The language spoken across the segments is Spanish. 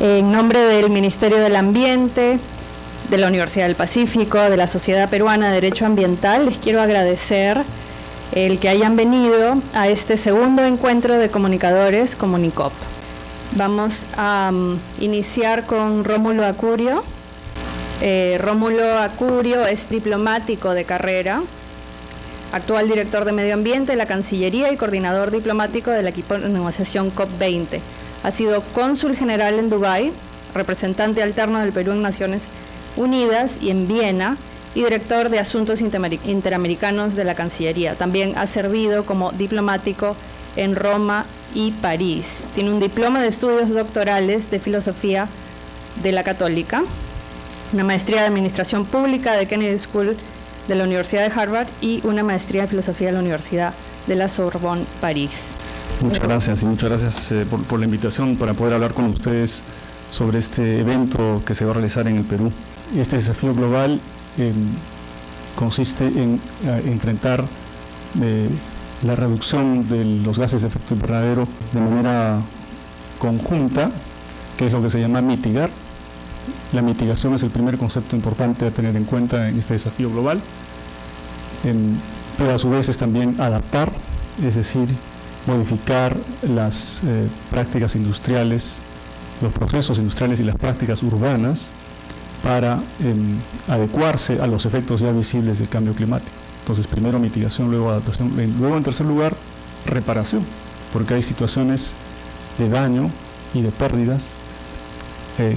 En nombre del Ministerio del Ambiente, de la Universidad del Pacífico, de la Sociedad Peruana de Derecho Ambiental, les quiero agradecer el que hayan venido a este segundo encuentro de comunicadores Comunicop. Vamos a iniciar con Rómulo Acurio. Rómulo Acurio es diplomático de carrera, actual director de Medio Ambiente de la Cancillería y coordinador diplomático del equipo de negociación COP20. Ha sido cónsul general en Dubái, representante alterno del Perú en Naciones Unidas y en Viena, y director de Asuntos Interamericanos de la Cancillería. También ha servido como diplomático en Roma y París. Tiene un diploma de estudios doctorales de filosofía de la Católica, una maestría de Administración Pública de Kennedy School de la Universidad de Harvard y una maestría de filosofía de la Universidad de la Sorbonne, París. Muchas gracias por la invitación para poder hablar con ustedes sobre este evento que se va a realizar en el Perú. Este desafío global consiste en enfrentar la reducción de los gases de efecto invernadero de manera conjunta, que es lo que se llama mitigar. La mitigación es el primer concepto importante a tener en cuenta en este desafío global, pero a su vez es también adaptar, es decir, modificar las prácticas industriales, los procesos industriales y las prácticas urbanas para adecuarse a los efectos ya visibles del cambio climático. Entonces, primero mitigación, luego adaptación, luego en tercer lugar, reparación, porque hay situaciones de daño y de pérdidas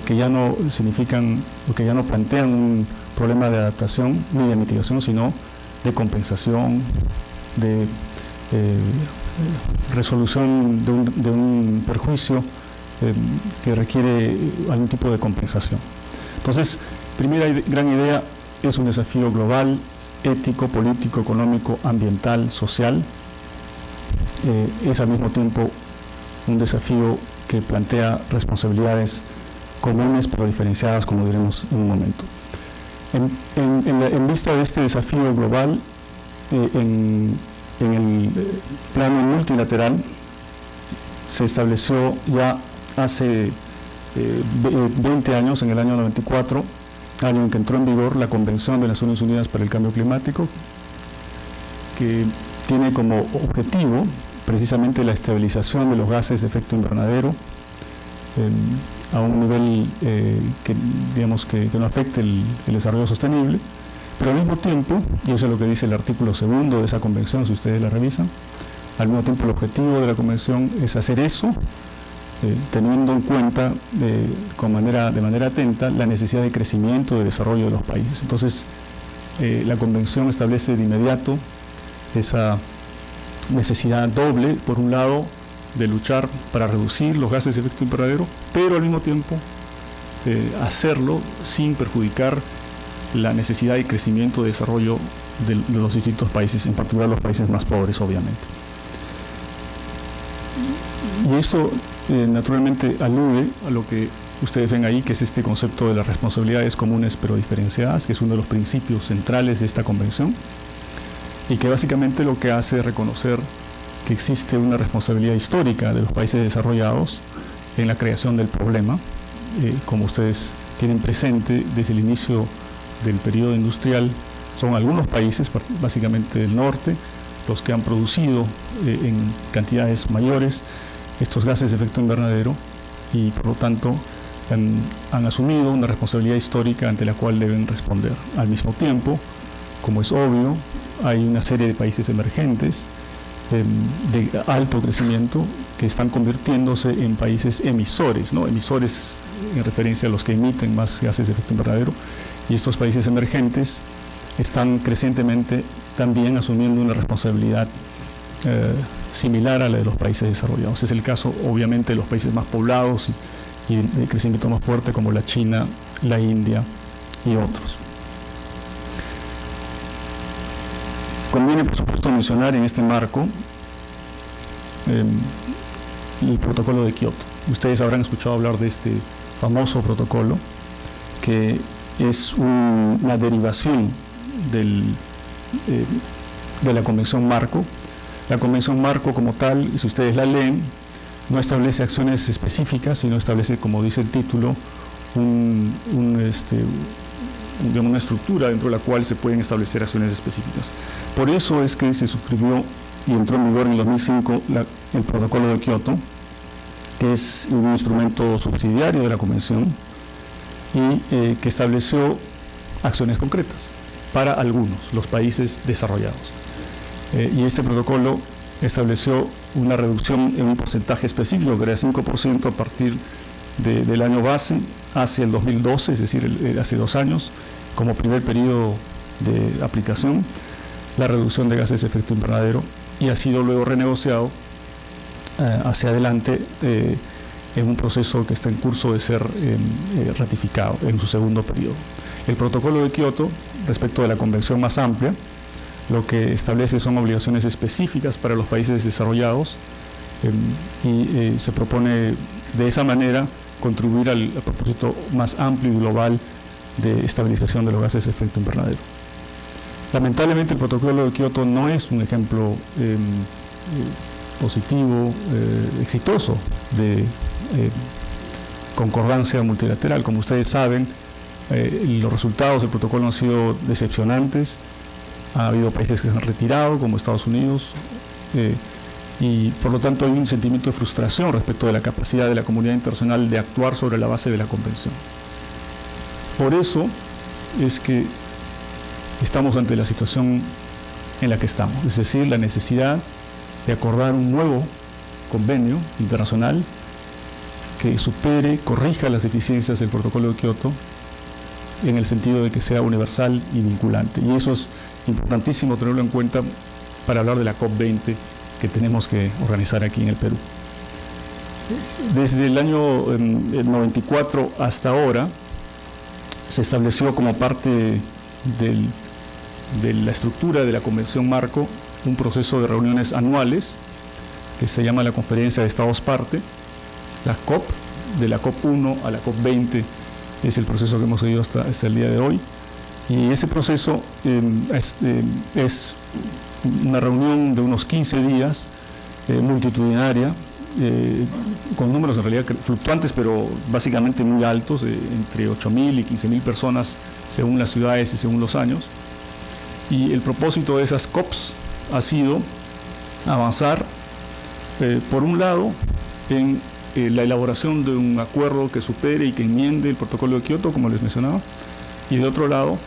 que ya no significan, o que ya no plantean un problema de adaptación ni de mitigación, sino de compensación, de resolución de un perjuicio que requiere algún tipo de compensación. Entonces, primera gran idea, es un desafío global, ético, político, económico, ambiental, social. Es al mismo tiempo un desafío que plantea responsabilidades comunes pero diferenciadas, como diremos en un momento. En vista de este desafío global, en el plano multilateral se estableció ya hace 20 años, en el año 94, año en que entró en vigor la Convención de Naciones Unidas para el Cambio Climático, que tiene como objetivo precisamente la estabilización de los gases de efecto invernadero a un nivel que no afecte el desarrollo sostenible, pero al mismo tiempo, y eso es lo que dice el artículo 2 de esa convención, si ustedes la revisan, al mismo tiempo el objetivo de la convención es hacer eso, teniendo en cuenta de manera atenta la necesidad de crecimiento, de desarrollo de los países. Entonces, la convención establece de inmediato esa necesidad doble, por un lado, de luchar para reducir los gases de efecto invernadero, pero al mismo tiempo hacerlo sin perjudicar la necesidad de crecimiento, de desarrollo de los distintos países, en particular los países más pobres, obviamente. Y esto naturalmente alude a lo que ustedes ven ahí, que es este concepto de las responsabilidades comunes pero diferenciadas, que es uno de los principios centrales de esta convención, y que básicamente lo que hace es reconocer que existe una responsabilidad histórica de los países desarrollados en la creación del problema, como ustedes tienen presente desde el inicio del periodo industrial. Son algunos países, básicamente del norte, los que han producido en cantidades mayores estos gases de efecto invernadero y por lo tanto han asumido una responsabilidad histórica ante la cual deben responder. Al mismo tiempo, como es obvio, hay una serie de países emergentes de alto crecimiento que están convirtiéndose en países emisores, ¿no? Emisores en referencia a los que emiten más gases de efecto invernadero, y estos países emergentes están crecientemente también asumiendo una responsabilidad similar a la de los países desarrollados. Es el caso, obviamente, de los países más poblados y de crecimiento más fuerte, como la China, la India y otros. Conviene, por supuesto, mencionar en este marco el protocolo de Kioto. Ustedes habrán escuchado hablar de este famoso protocolo, que es una derivación de la Convención Marco. La Convención Marco, como tal, si ustedes la leen, no establece acciones específicas, sino establece, como dice el título, una estructura dentro de la cual se pueden establecer acciones específicas. Por eso es que se suscribió y entró en vigor en el 2005 el Protocolo de Kioto, que es un instrumento subsidiario de la Convención y que estableció acciones concretas para algunos, los países desarrollados. Y este protocolo estableció una reducción en un porcentaje específico, que era 5% a partir del año base hacia el 2012, es decir, hace 2 años, como primer periodo de aplicación, la reducción de gases de efecto invernadero, y ha sido luego renegociado hacia adelante en un proceso que está en curso de ser ratificado en su segundo periodo. El protocolo de Kioto, respecto de la convención más amplia, lo que establece son obligaciones específicas para los países desarrollados y se propone de esa manera contribuir al propósito más amplio y global de estabilización de los gases de efecto invernadero. Lamentablemente el protocolo de Kioto no es un ejemplo positivo, exitoso de concordancia multilateral. Como ustedes saben, los resultados del protocolo han sido decepcionantes. Ha habido países que se han retirado, como Estados Unidos, y por lo tanto hay un sentimiento de frustración respecto de la capacidad de la comunidad internacional de actuar sobre la base de la Convención. Por eso es que estamos ante la situación en la que estamos, es decir, la necesidad de acordar un nuevo convenio internacional que supere, corrija las deficiencias del protocolo de Kioto en el sentido de que sea universal y vinculante. Y eso es importantísimo tenerlo en cuenta para hablar de la COP20 que tenemos que organizar aquí en el Perú. Desde el año 94 hasta ahora se estableció como parte de la estructura de la Convención Marco un proceso de reuniones anuales que se llama la Conferencia de Estados Parte, la COP, de la COP 1 a la COP 20 es el proceso que hemos seguido hasta el día de hoy, y ese proceso es una reunión de unos 15 días multitudinaria, con números en realidad fluctuantes, pero básicamente muy altos, entre 8.000 y 15.000 personas según las ciudades y según los años. Y el propósito de esas COPs ha sido avanzar, por un lado, en la elaboración de un acuerdo que supere y que enmiende el protocolo de Kioto, como les mencionaba, y de otro lado,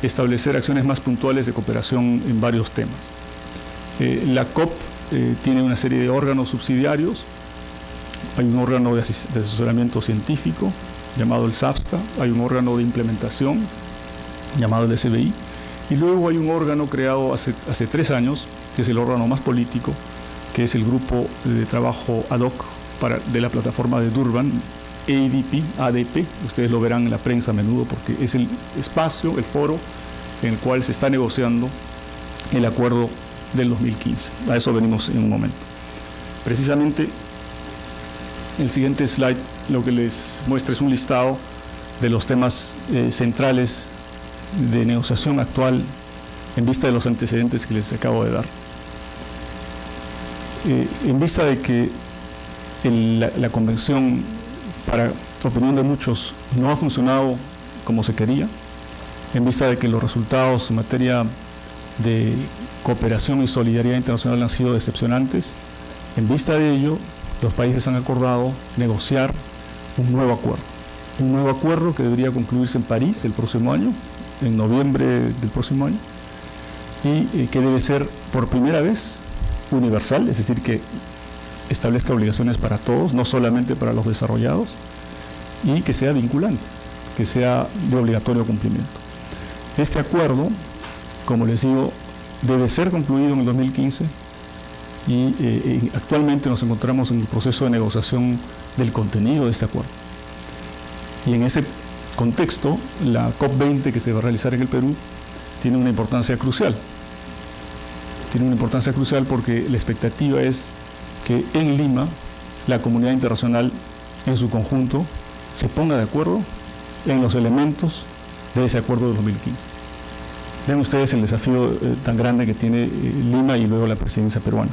establecer acciones más puntuales de cooperación en varios temas. La COP tiene una serie de órganos subsidiarios. Hay un órgano de asesoramiento científico llamado el SAFSTA, hay un órgano de implementación llamado el SBI, y luego hay un órgano creado hace 3 años, que es el órgano más político, que es el grupo de trabajo ad hoc de la plataforma de Durban, ADP, ustedes lo verán en la prensa a menudo porque es el espacio, el foro en el cual se está negociando el acuerdo del 2015. A eso venimos en un momento. Precisamente el siguiente slide lo que les muestra es un listado de los temas centrales de negociación actual en vista de los antecedentes que les acabo de dar. En vista de que la convención, para opinión de muchos, no ha funcionado como se quería, en vista de que los resultados en materia de cooperación y solidaridad internacional han sido decepcionantes, en vista de ello, los países han acordado negociar un nuevo acuerdo que debería concluirse en París el próximo año, en noviembre del próximo año, y que debe ser por primera vez universal, es decir, que establezca obligaciones para todos, no solamente para los desarrollados, y que sea vinculante, que sea de obligatorio cumplimiento. Este acuerdo, como les digo, debe ser concluido en el 2015 y actualmente nos encontramos en el proceso de negociación del contenido de este acuerdo. Y en ese contexto, la COP20 que se va a realizar en el Perú tiene una importancia crucial. Tiene una importancia crucial porque la expectativa es que en Lima la comunidad internacional en su conjunto se ponga de acuerdo en los elementos de ese acuerdo de 2015. Vean ustedes el desafío tan grande que tiene Lima y luego la presidencia peruana.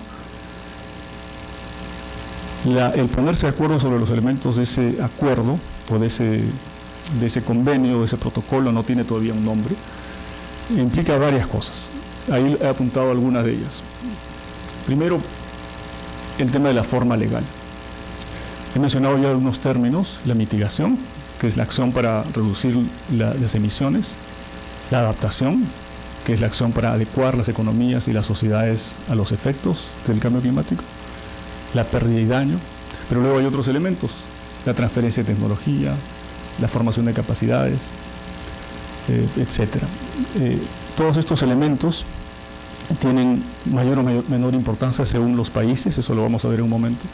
El ponerse de acuerdo sobre los elementos de ese acuerdo o de ese convenio, de ese protocolo, no tiene todavía un nombre, implica varias cosas. Ahí he apuntado algunas de ellas. Primero, el tema de la forma legal. He mencionado ya algunos términos: la mitigación, que es la acción para reducir las emisiones; la adaptación, que es la acción para adecuar las economías y las sociedades a los efectos del cambio climático; la pérdida y daño. Pero luego hay otros elementos: la transferencia de tecnología, la formación de capacidades, etc. Todos estos elementos tienen mayor o menor importancia según los países, eso lo vamos a ver en un momento,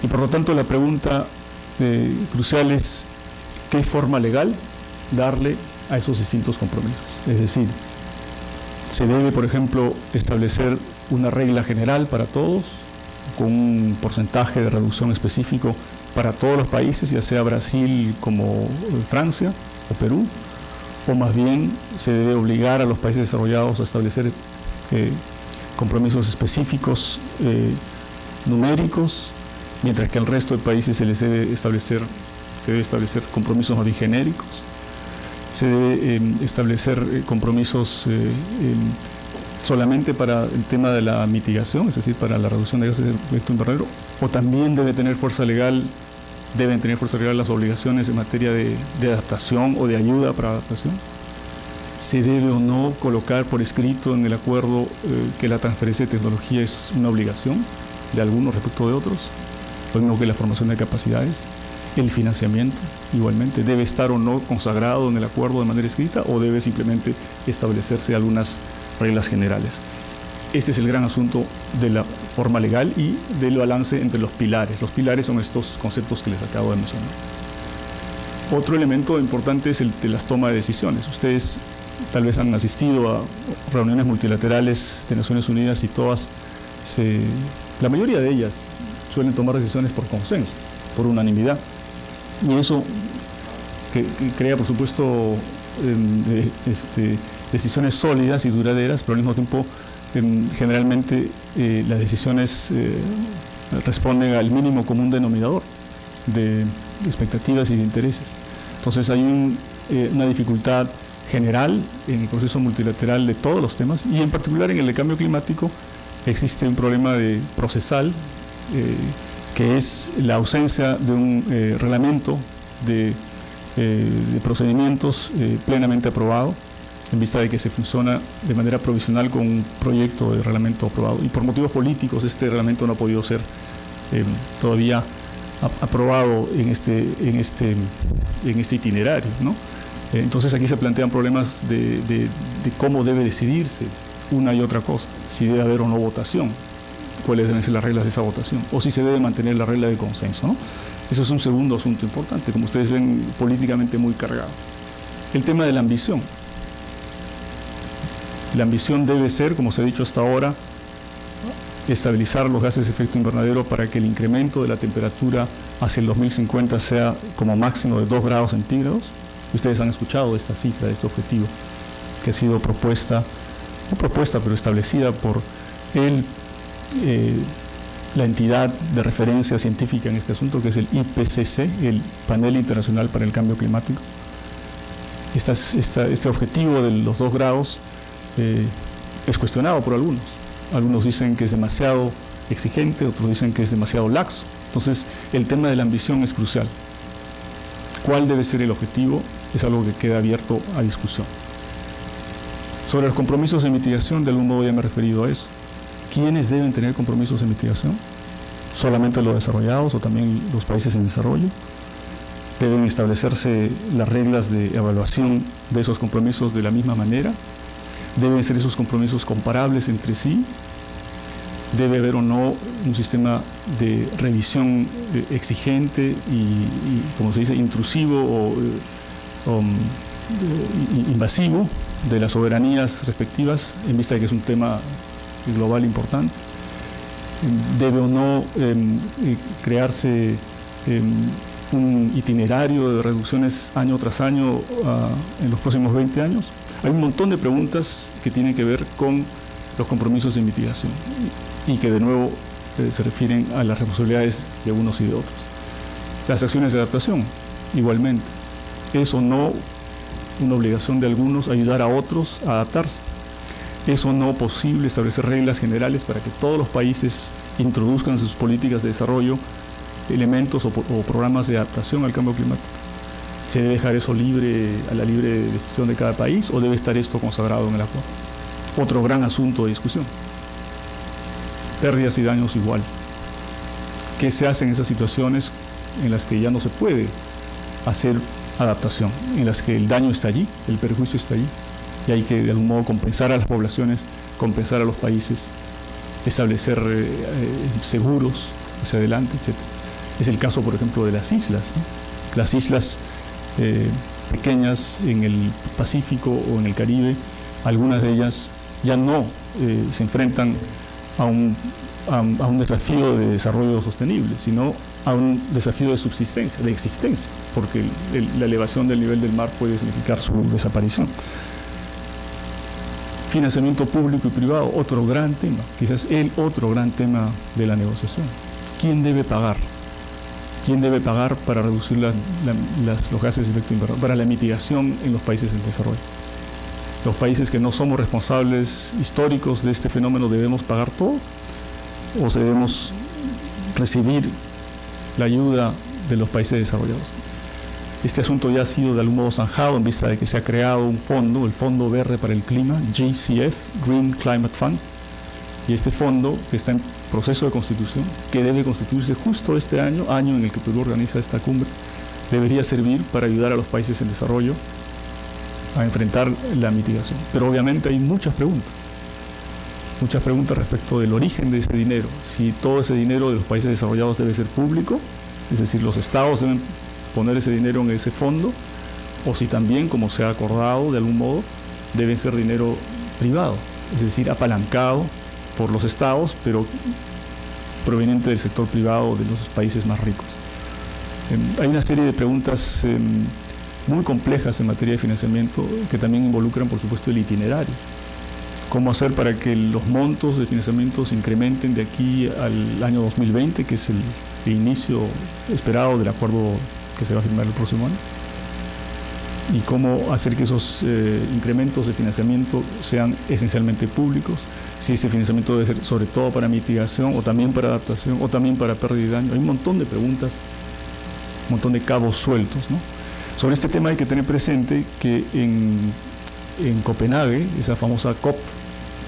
y por lo tanto la pregunta crucial es qué forma legal darle a esos distintos compromisos. Es decir, se debe, por ejemplo, establecer una regla general para todos, con un porcentaje de reducción específico para todos los países, ya sea Brasil como Francia o Perú, o más bien se debe obligar a los países desarrollados a establecer compromisos específicos numéricos, mientras que al resto de países se les debe establecer compromisos más bien genéricos. Se debe establecer compromisos solamente para el tema de la mitigación, es decir, para la reducción de gases de efecto invernadero, o también deben tener fuerza legal las obligaciones en materia de adaptación o de ayuda para adaptación. Se debe o no colocar por escrito en el acuerdo que la transferencia de tecnología es una obligación de algunos respecto de otros, lo mismo que la formación de capacidades. El financiamiento, igualmente, debe estar o no consagrado en el acuerdo de manera escrita, o debe simplemente establecerse algunas reglas generales. Este es el gran asunto de la forma legal y del balance entre los pilares. Los pilares son estos conceptos que les acabo de mencionar. Otro elemento importante es el de las tomas de decisiones. Ustedes tal vez han asistido a reuniones multilaterales de Naciones Unidas y la mayoría de ellas suelen tomar decisiones por consenso, por unanimidad. Y eso que crea, por supuesto, decisiones sólidas y duraderas, pero al mismo tiempo generalmente las decisiones responden al mínimo común denominador de expectativas y de intereses. Entonces hay una dificultad general en el proceso multilateral de todos los temas, y en particular en el de cambio climático existe un problema procesal, que es la ausencia de un reglamento de procedimientos plenamente aprobado, en vista de que se funciona de manera provisional con un proyecto de reglamento aprobado. Y por motivos políticos este reglamento no ha podido ser todavía aprobado en este itinerario, ¿no? Entonces aquí se plantean problemas de cómo debe decidirse una y otra cosa, si debe haber o no votación, cuáles deben ser las reglas de esa votación, o si se debe mantener la regla de consenso, ¿no? Eso es un segundo asunto importante, como ustedes ven, políticamente muy cargado. El tema de la ambición. La ambición debe ser, como se ha dicho hasta ahora, estabilizar los gases de efecto invernadero para que el incremento de la temperatura hacia el 2050 sea como máximo de 2 grados centígrados. Ustedes han escuchado esta cifra, este objetivo, que ha sido pero establecida por la entidad de referencia científica en este asunto, que es el IPCC, el Panel Internacional para el Cambio Climático. Este objetivo de los 2 grados es cuestionado por algunos. Algunos dicen que es demasiado exigente, otros dicen que es demasiado laxo. Entonces, el tema de la ambición es crucial. ¿Cuál debe ser el objetivo? Es algo que queda abierto a discusión. Sobre los compromisos de mitigación, de algún modo ya me he referido a eso. ¿Quiénes deben tener compromisos de mitigación? ¿Solamente los desarrollados o también los países en desarrollo? ¿Deben establecerse las reglas de evaluación de esos compromisos de la misma manera? ¿Deben ser esos compromisos comparables entre sí? ¿Debe haber o no un sistema de revisión exigente y como se dice, intrusivo o invasivo de las soberanías respectivas, en vista de que es un tema global importante? ¿Debe o no crearse un itinerario de reducciones año tras año en los próximos 20 años? Hay un montón de preguntas que tienen que ver con los compromisos de mitigación y que de nuevo se refieren a las responsabilidades de unos y de otros. Las acciones de adaptación, igualmente. Es o no una obligación de algunos ayudar a otros a adaptarse. Es o no posible establecer reglas generales para que todos los países introduzcan en sus políticas de desarrollo elementos o programas de adaptación al cambio climático. ¿Se debe dejar eso libre, a la libre decisión de cada país, o debe estar esto consagrado en el acuerdo? Otro gran asunto de discusión. Pérdidas y daños igual. ¿Qué se hace en esas situaciones en las que ya no se puede hacer adaptación, en las que el daño está allí, el perjuicio está allí, y hay que de algún modo compensar a las poblaciones, compensar a los países, establecer seguros hacia adelante, etc.? Es el caso, por ejemplo, de las islas, ¿no? Las islas pequeñas en el Pacífico o en el Caribe, algunas de ellas ya no se enfrentan a un desafío de desarrollo sostenible, sino a un desafío de subsistencia, de existencia, porque la elevación del nivel del mar puede significar su desaparición. Financiamiento público y privado, otro gran tema, quizás el otro gran tema de la negociación. ¿Quién debe pagar? ¿Quién debe pagar para reducir los gases de efecto invernadero, para la mitigación en los países en desarrollo? Los países que no somos responsables históricos de este fenómeno, ¿debemos pagar todo? ¿O debemos recibir la ayuda de los países desarrollados? Este asunto ya ha sido de algún modo zanjado en vista de que se ha creado un fondo, el Fondo Verde para el Clima, GCF, Green Climate Fund, y este fondo, que está en proceso de constitución, que debe constituirse justo este año en el que Perú organiza esta cumbre, debería servir para ayudar a los países en desarrollo a enfrentar la mitigación. Pero obviamente hay muchas preguntas respecto del origen de ese dinero. Si todo ese dinero de los países desarrollados debe ser público, es decir, los estados deben poner ese dinero en ese fondo, o si también, como se ha acordado de algún modo, debe ser dinero privado, es decir, apalancado por los estados, pero proveniente del sector privado de los países más ricos. Hay una serie de preguntas muy complejas en materia de financiamiento que también involucran, por supuesto, el itinerario. ¿Cómo hacer para que los montos de financiamiento se incrementen de aquí al año 2020, que es el inicio esperado del acuerdo que se va a firmar el próximo año? ¿Y cómo hacer que esos incrementos de financiamiento sean esencialmente públicos? Si ese financiamiento debe ser sobre todo para mitigación, o también para adaptación, o también para pérdida y daño. Hay un montón de preguntas, un montón de cabos sueltos, ¿no? Sobre este tema hay que tener presente que en Copenhague, esa famosa COP,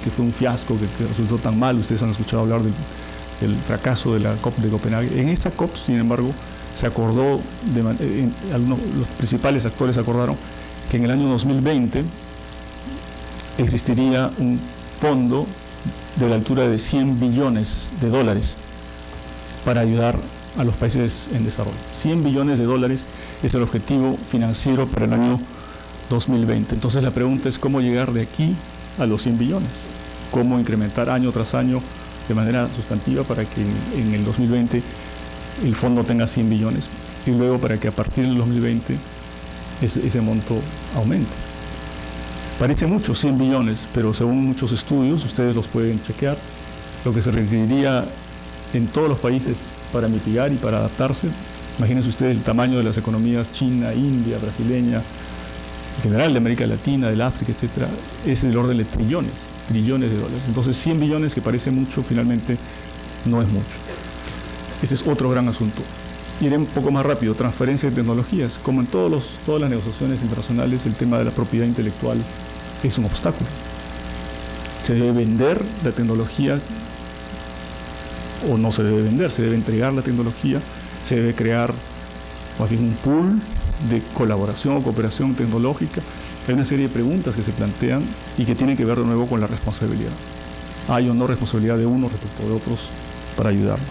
que fue un fiasco, que resultó tan mal, ustedes han escuchado hablar del fracaso de la COP de Copenhague. En esa COP, sin embargo, se acordó, los principales actores acordaron que en el año 2020 existiría un fondo de la altura de $100 billones para ayudar a los países en desarrollo. $100 billones es el objetivo financiero para el año 2020. Entonces la pregunta es cómo llegar de aquí a los 100 billones, cómo incrementar año tras año de manera sustantiva para que en el 2020 el fondo tenga 100 billones y luego para que a partir del 2020 ese monto aumente. Parece mucho, 100 billones, pero según muchos estudios, ustedes los pueden chequear, lo que se requeriría en todos los países para mitigar y para adaptarse. Imagínense ustedes el tamaño de las economías china, india, brasileña, en general de América Latina, del África, etcétera, es del orden de trillones de dólares. Entonces 100 billones, que parece mucho, finalmente no es mucho. Ese es otro gran asunto. Iré un poco más rápido. Transferencia de tecnologías. Como en todas las negociaciones internacionales, el tema de la propiedad intelectual es un obstáculo. Se debe vender la tecnología o no se debe vender, se debe entregar la tecnología, se debe crear más bien un pool de colaboración o cooperación tecnológica. Hay una serie de preguntas que se plantean y que tienen que ver de nuevo con la responsabilidad. ¿Hay o no responsabilidad de unos respecto de otros para ayudarnos?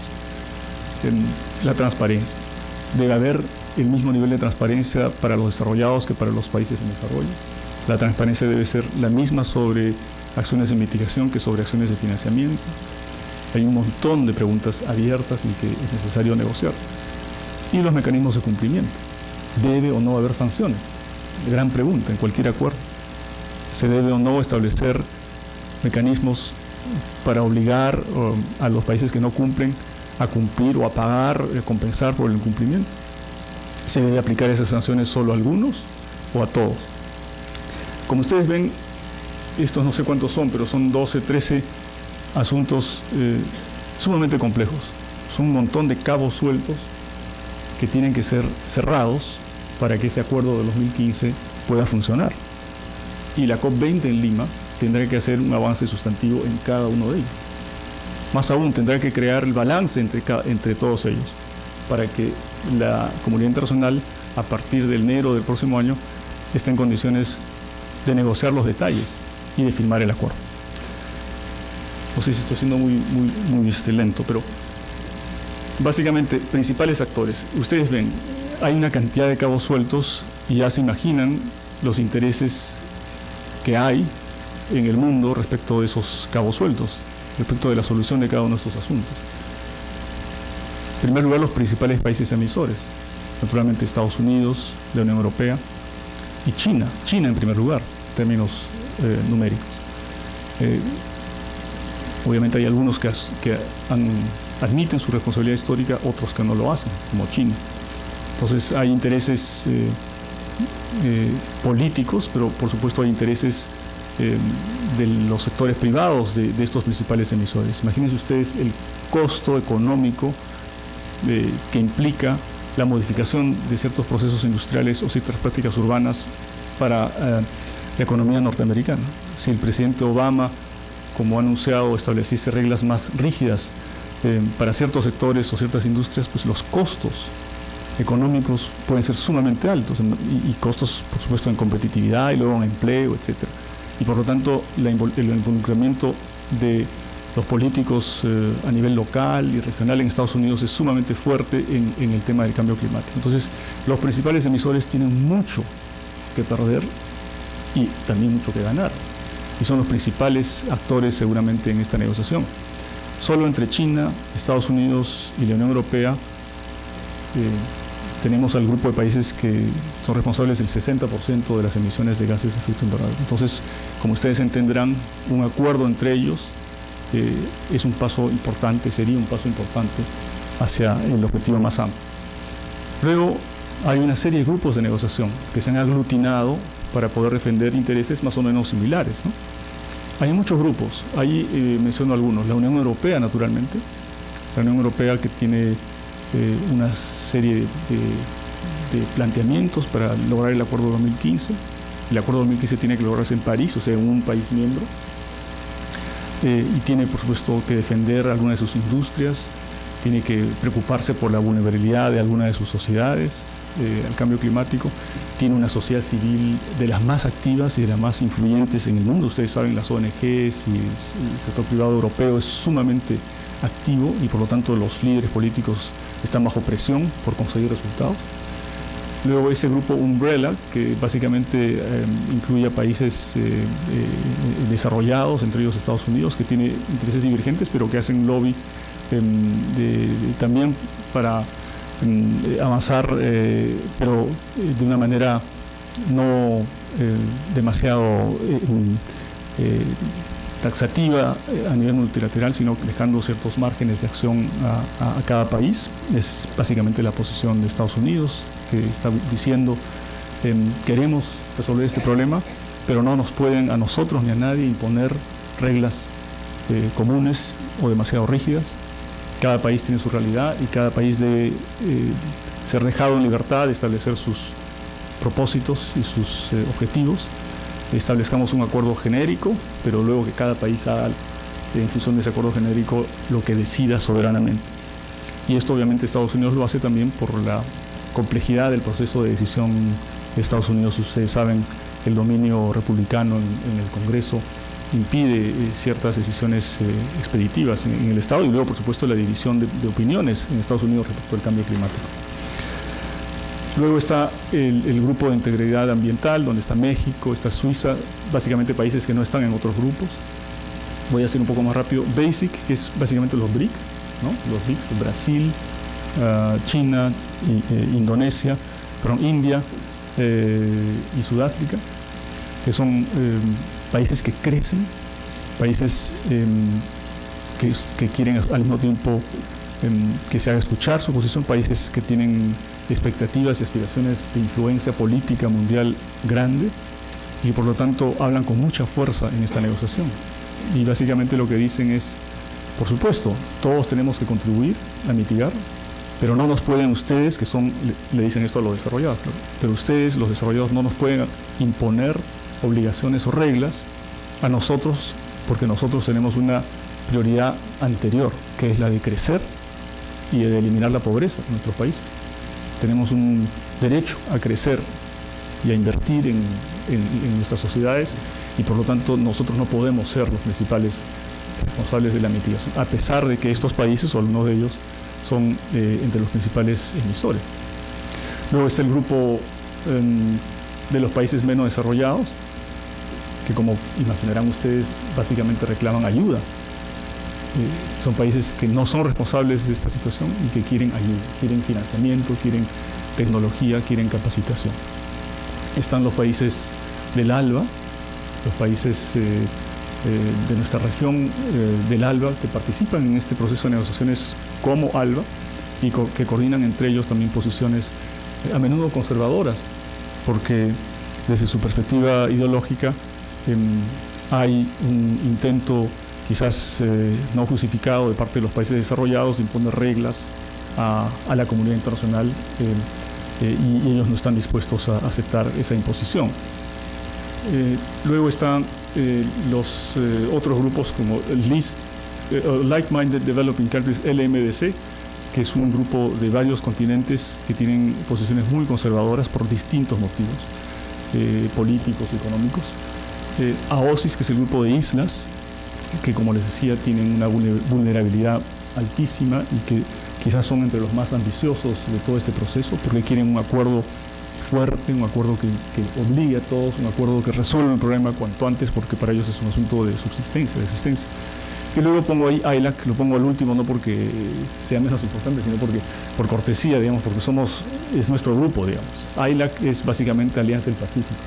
La transparencia. Debe haber el mismo nivel de transparencia para los desarrollados que para los países en desarrollo. La transparencia debe ser la misma sobre acciones de mitigación que sobre acciones de financiamiento. Hay un montón de preguntas abiertas en que es necesario negociar. Y los mecanismos de cumplimiento. ¿Debe o no haber sanciones? Gran pregunta en cualquier acuerdo. ¿Se debe o no establecer mecanismos para obligar a los países que no cumplen a cumplir o a pagar, compensar por el incumplimiento. ¿Se debe aplicar esas sanciones solo a algunos o a todos? Como ustedes ven, estos no sé cuántos son, pero son 12, 13 asuntos sumamente complejos. Son un montón de cabos sueltos que tienen que ser cerrados para que ese acuerdo de 2015 pueda funcionar. Y la COP20 en Lima tendrá que hacer un avance sustantivo en cada uno de ellos. Más aún, tendrá que crear el balance entre todos ellos para que la comunidad internacional, a partir de enero del próximo año, esté en condiciones de negociar los detalles y de firmar el acuerdo. No sé si estoy siendo muy lento, pero básicamente, principales actores. Ustedes ven, hay una cantidad de cabos sueltos y ya se imaginan los intereses que hay en el mundo respecto de esos cabos sueltos, respecto de la solución de cada uno de estos asuntos. En primer lugar, los principales países emisores, naturalmente Estados Unidos, la Unión Europea y China en primer lugar, en términos numéricos. Obviamente hay algunos que admiten su responsabilidad histórica, otros que no lo hacen, como China. Entonces hay intereses políticos, pero por supuesto hay intereses de los sectores privados de estos principales emisores. Imagínense ustedes el costo económico que implica la modificación de ciertos procesos industriales o ciertas prácticas urbanas para la economía norteamericana. Si el presidente Obama, como ha anunciado, estableciese reglas más rígidas para ciertos sectores o ciertas industrias, pues los costos económicos pueden ser sumamente altos y costos, por supuesto, en competitividad y luego en empleo, etcétera. Y por lo tanto, el involucramiento de los políticos a nivel local y regional en Estados Unidos es sumamente fuerte en el tema del cambio climático. Entonces, los principales emisores tienen mucho que perder y también mucho que ganar. Y son los principales actores seguramente en esta negociación. Solo entre China, Estados Unidos y la Unión Europea tenemos al grupo de países que son responsables del 60% de las emisiones de gases de efecto invernadero. Entonces, como ustedes entenderán, un acuerdo entre ellos es un paso importante, sería un paso importante hacia el objetivo más amplio. Luego, hay una serie de grupos de negociación que se han aglutinado para poder defender intereses más o menos similares, ¿no? Hay muchos grupos, ahí menciono algunos. La Unión Europea, naturalmente, la Unión Europea que tiene una serie de planteamientos para lograr el acuerdo de 2015. El acuerdo de 2015 tiene que lograrse en París, o sea, en un país miembro, y tiene, por supuesto, que defender algunas de sus industrias, tiene que preocuparse por la vulnerabilidad de algunas de sus sociedades al cambio climático, tiene una sociedad civil de las más activas y de las más influyentes en el mundo. Ustedes saben, las ONGs y el sector privado europeo es sumamente activo y por lo tanto los líderes políticos están bajo presión por conseguir resultados. Luego ese grupo Umbrella, que básicamente incluye a países desarrollados, entre ellos Estados Unidos, que tiene intereses divergentes, pero que hacen lobby también para avanzar, pero de una manera no demasiado taxativa a nivel multilateral, sino dejando ciertos márgenes de acción a cada país. Es básicamente la posición de Estados Unidos, que está diciendo queremos resolver este problema, pero no nos pueden a nosotros ni a nadie imponer reglas comunes o demasiado rígidas. Cada país tiene su realidad y cada país debe ser dejado en libertad de establecer sus propósitos y sus objetivos. Establezcamos un acuerdo genérico, pero luego que cada país haga en función de ese acuerdo genérico lo que decida soberanamente. Y esto obviamente Estados Unidos lo hace también por la complejidad del proceso de decisión de Estados Unidos. Ustedes saben, el dominio republicano en el Congreso impide ciertas decisiones expeditivas en el Estado, y luego, por supuesto, la división de opiniones en Estados Unidos respecto al cambio climático. Luego está el grupo de integridad ambiental, donde está México, está Suiza, básicamente países que no están en otros grupos. Voy a hacer un poco más rápido. BASIC, que es básicamente los BRICS, ¿no? Los BRICS, Brasil, China, Indonesia, India y Sudáfrica, que son países que crecen países que quieren al mismo tiempo que se haga escuchar su posición, países que tienen expectativas y aspiraciones de influencia política mundial grande y por lo tanto hablan con mucha fuerza en esta negociación. Y básicamente lo que dicen es, por supuesto, todos tenemos que contribuir a mitigar, pero no nos pueden ustedes, que son, le dicen esto a los desarrollados, claro, pero ustedes, los desarrollados, no nos pueden imponer obligaciones o reglas a nosotros, porque nosotros tenemos una prioridad anterior, que es la de crecer y de eliminar la pobreza en nuestros países. Tenemos un derecho a crecer y a invertir en nuestras sociedades y por lo tanto nosotros no podemos ser los principales responsables de la mitigación, a pesar de que estos países, o algunos de ellos, son entre los principales emisores. Luego está el grupo de los países menos desarrollados, que como imaginarán ustedes, básicamente reclaman ayuda. Son países que no son responsables de esta situación y que quieren ayuda, quieren financiamiento, quieren tecnología, quieren capacitación. Están los países del ALBA, los países de nuestra región del ALBA que participan en este proceso de negociaciones como ALBA y que coordinan entre ellos también posiciones a menudo conservadoras, porque desde su perspectiva ideológica hay un intento quizás no justificado de parte de los países desarrollados de imponer reglas a la comunidad internacional y ellos no están dispuestos a aceptar esa imposición. Luego están los otros grupos como Like-Minded Developing Countries, LMDC, que es un grupo de varios continentes que tienen posiciones muy conservadoras por distintos motivos políticos y económicos. AOSIS, que es el grupo de islas, que como les decía tienen una vulnerabilidad altísima y que quizás son entre los más ambiciosos de todo este proceso porque quieren un acuerdo fuerte, un acuerdo que obligue a todos, un acuerdo que resuelva el problema cuanto antes porque para ellos es un asunto de subsistencia, de existencia. Y luego pongo ahí AILAC, lo pongo al último no porque sea menos importante, sino porque por cortesía, digamos, porque es nuestro grupo, digamos. AILAC es básicamente Alianza del Pacífico,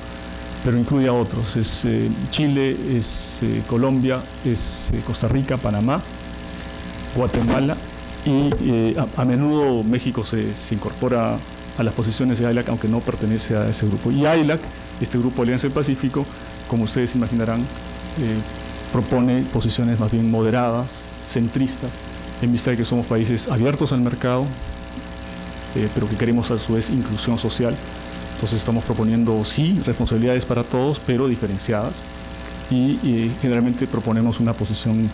pero incluye a otros, es Chile, es Colombia, es Costa Rica, Panamá, Guatemala y a menudo México se incorpora a las posiciones de AILAC, aunque no pertenece a ese grupo. Y AILAC, este grupo Alianza del Pacífico, como ustedes imaginarán, propone posiciones más bien moderadas, centristas, en vista de que somos países abiertos al mercado, pero que queremos a su vez inclusión social. Entonces estamos proponiendo, sí, responsabilidades para todos, pero diferenciadas. Y generalmente proponemos una posición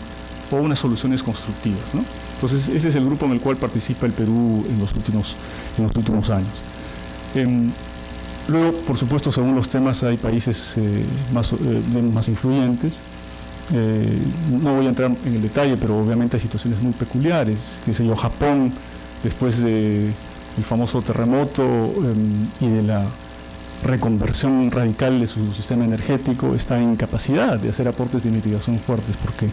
o unas soluciones constructivas, ¿no? Entonces ese es el grupo en el cual participa el Perú en los últimos años. Luego, por supuesto, según los temas hay países más influyentes. No voy a entrar en el detalle, pero obviamente hay situaciones muy peculiares. Qué sé yo, Japón, después del famoso terremoto y de la reconversión radical de su sistema energético, está en incapacidad de hacer aportes de mitigación fuertes porque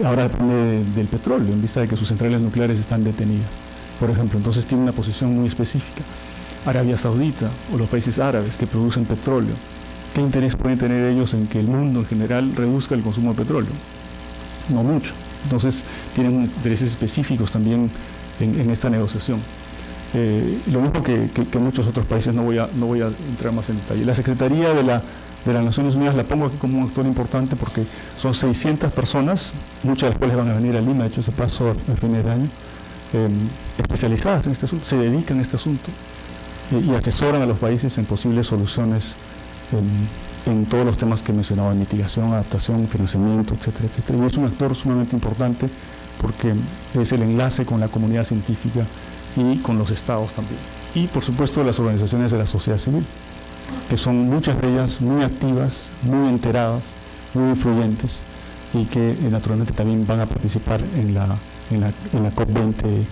ahora depende del petróleo, en vista de que sus centrales nucleares están detenidas, por ejemplo. Entonces tiene una posición muy específica. Arabia Saudita o los países árabes que producen petróleo, ¿qué interés pueden tener ellos en que el mundo en general reduzca el consumo de petróleo? No mucho. Entonces tienen intereses específicos también en esta negociación. Lo mismo que muchos otros países, no voy a entrar más en detalle. La Secretaría de las Naciones Unidas la pongo aquí como un actor importante porque son 600 personas, muchas de las cuales van a venir a Lima, de hecho se pasó a fines de año, especializadas en este asunto, se dedican a este asunto y asesoran a los países en posibles soluciones en todos los temas que mencionaba, mitigación, adaptación, financiamiento, etcétera, etcétera. Y es un actor sumamente importante porque es el enlace con la comunidad científica y con los estados también. Y por supuesto las organizaciones de la sociedad civil, que son muchas de ellas muy activas, muy enteradas, muy influyentes y que naturalmente también van a participar en la COP20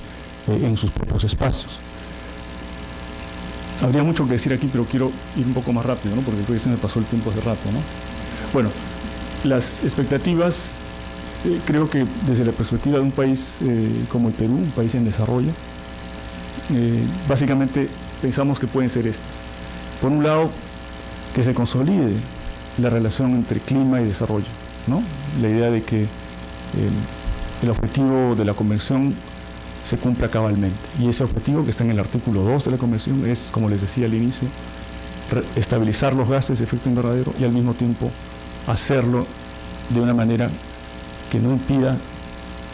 en sus propios espacios. Habría mucho que decir aquí, pero quiero ir un poco más rápido, ¿no? Porque creo que se me pasó el tiempo hace rato, ¿no? Bueno, las expectativas, creo que desde la perspectiva de un país como el Perú, un país en desarrollo, básicamente pensamos que pueden ser estas. Por un lado, que se consolide la relación entre clima y desarrollo, ¿no? La idea de que el objetivo de la Convención se cumpla cabalmente. Y ese objetivo, que está en el artículo 2 de la Convención, es, como les decía al inicio, estabilizar los gases de efecto invernadero y al mismo tiempo hacerlo de una manera que no impida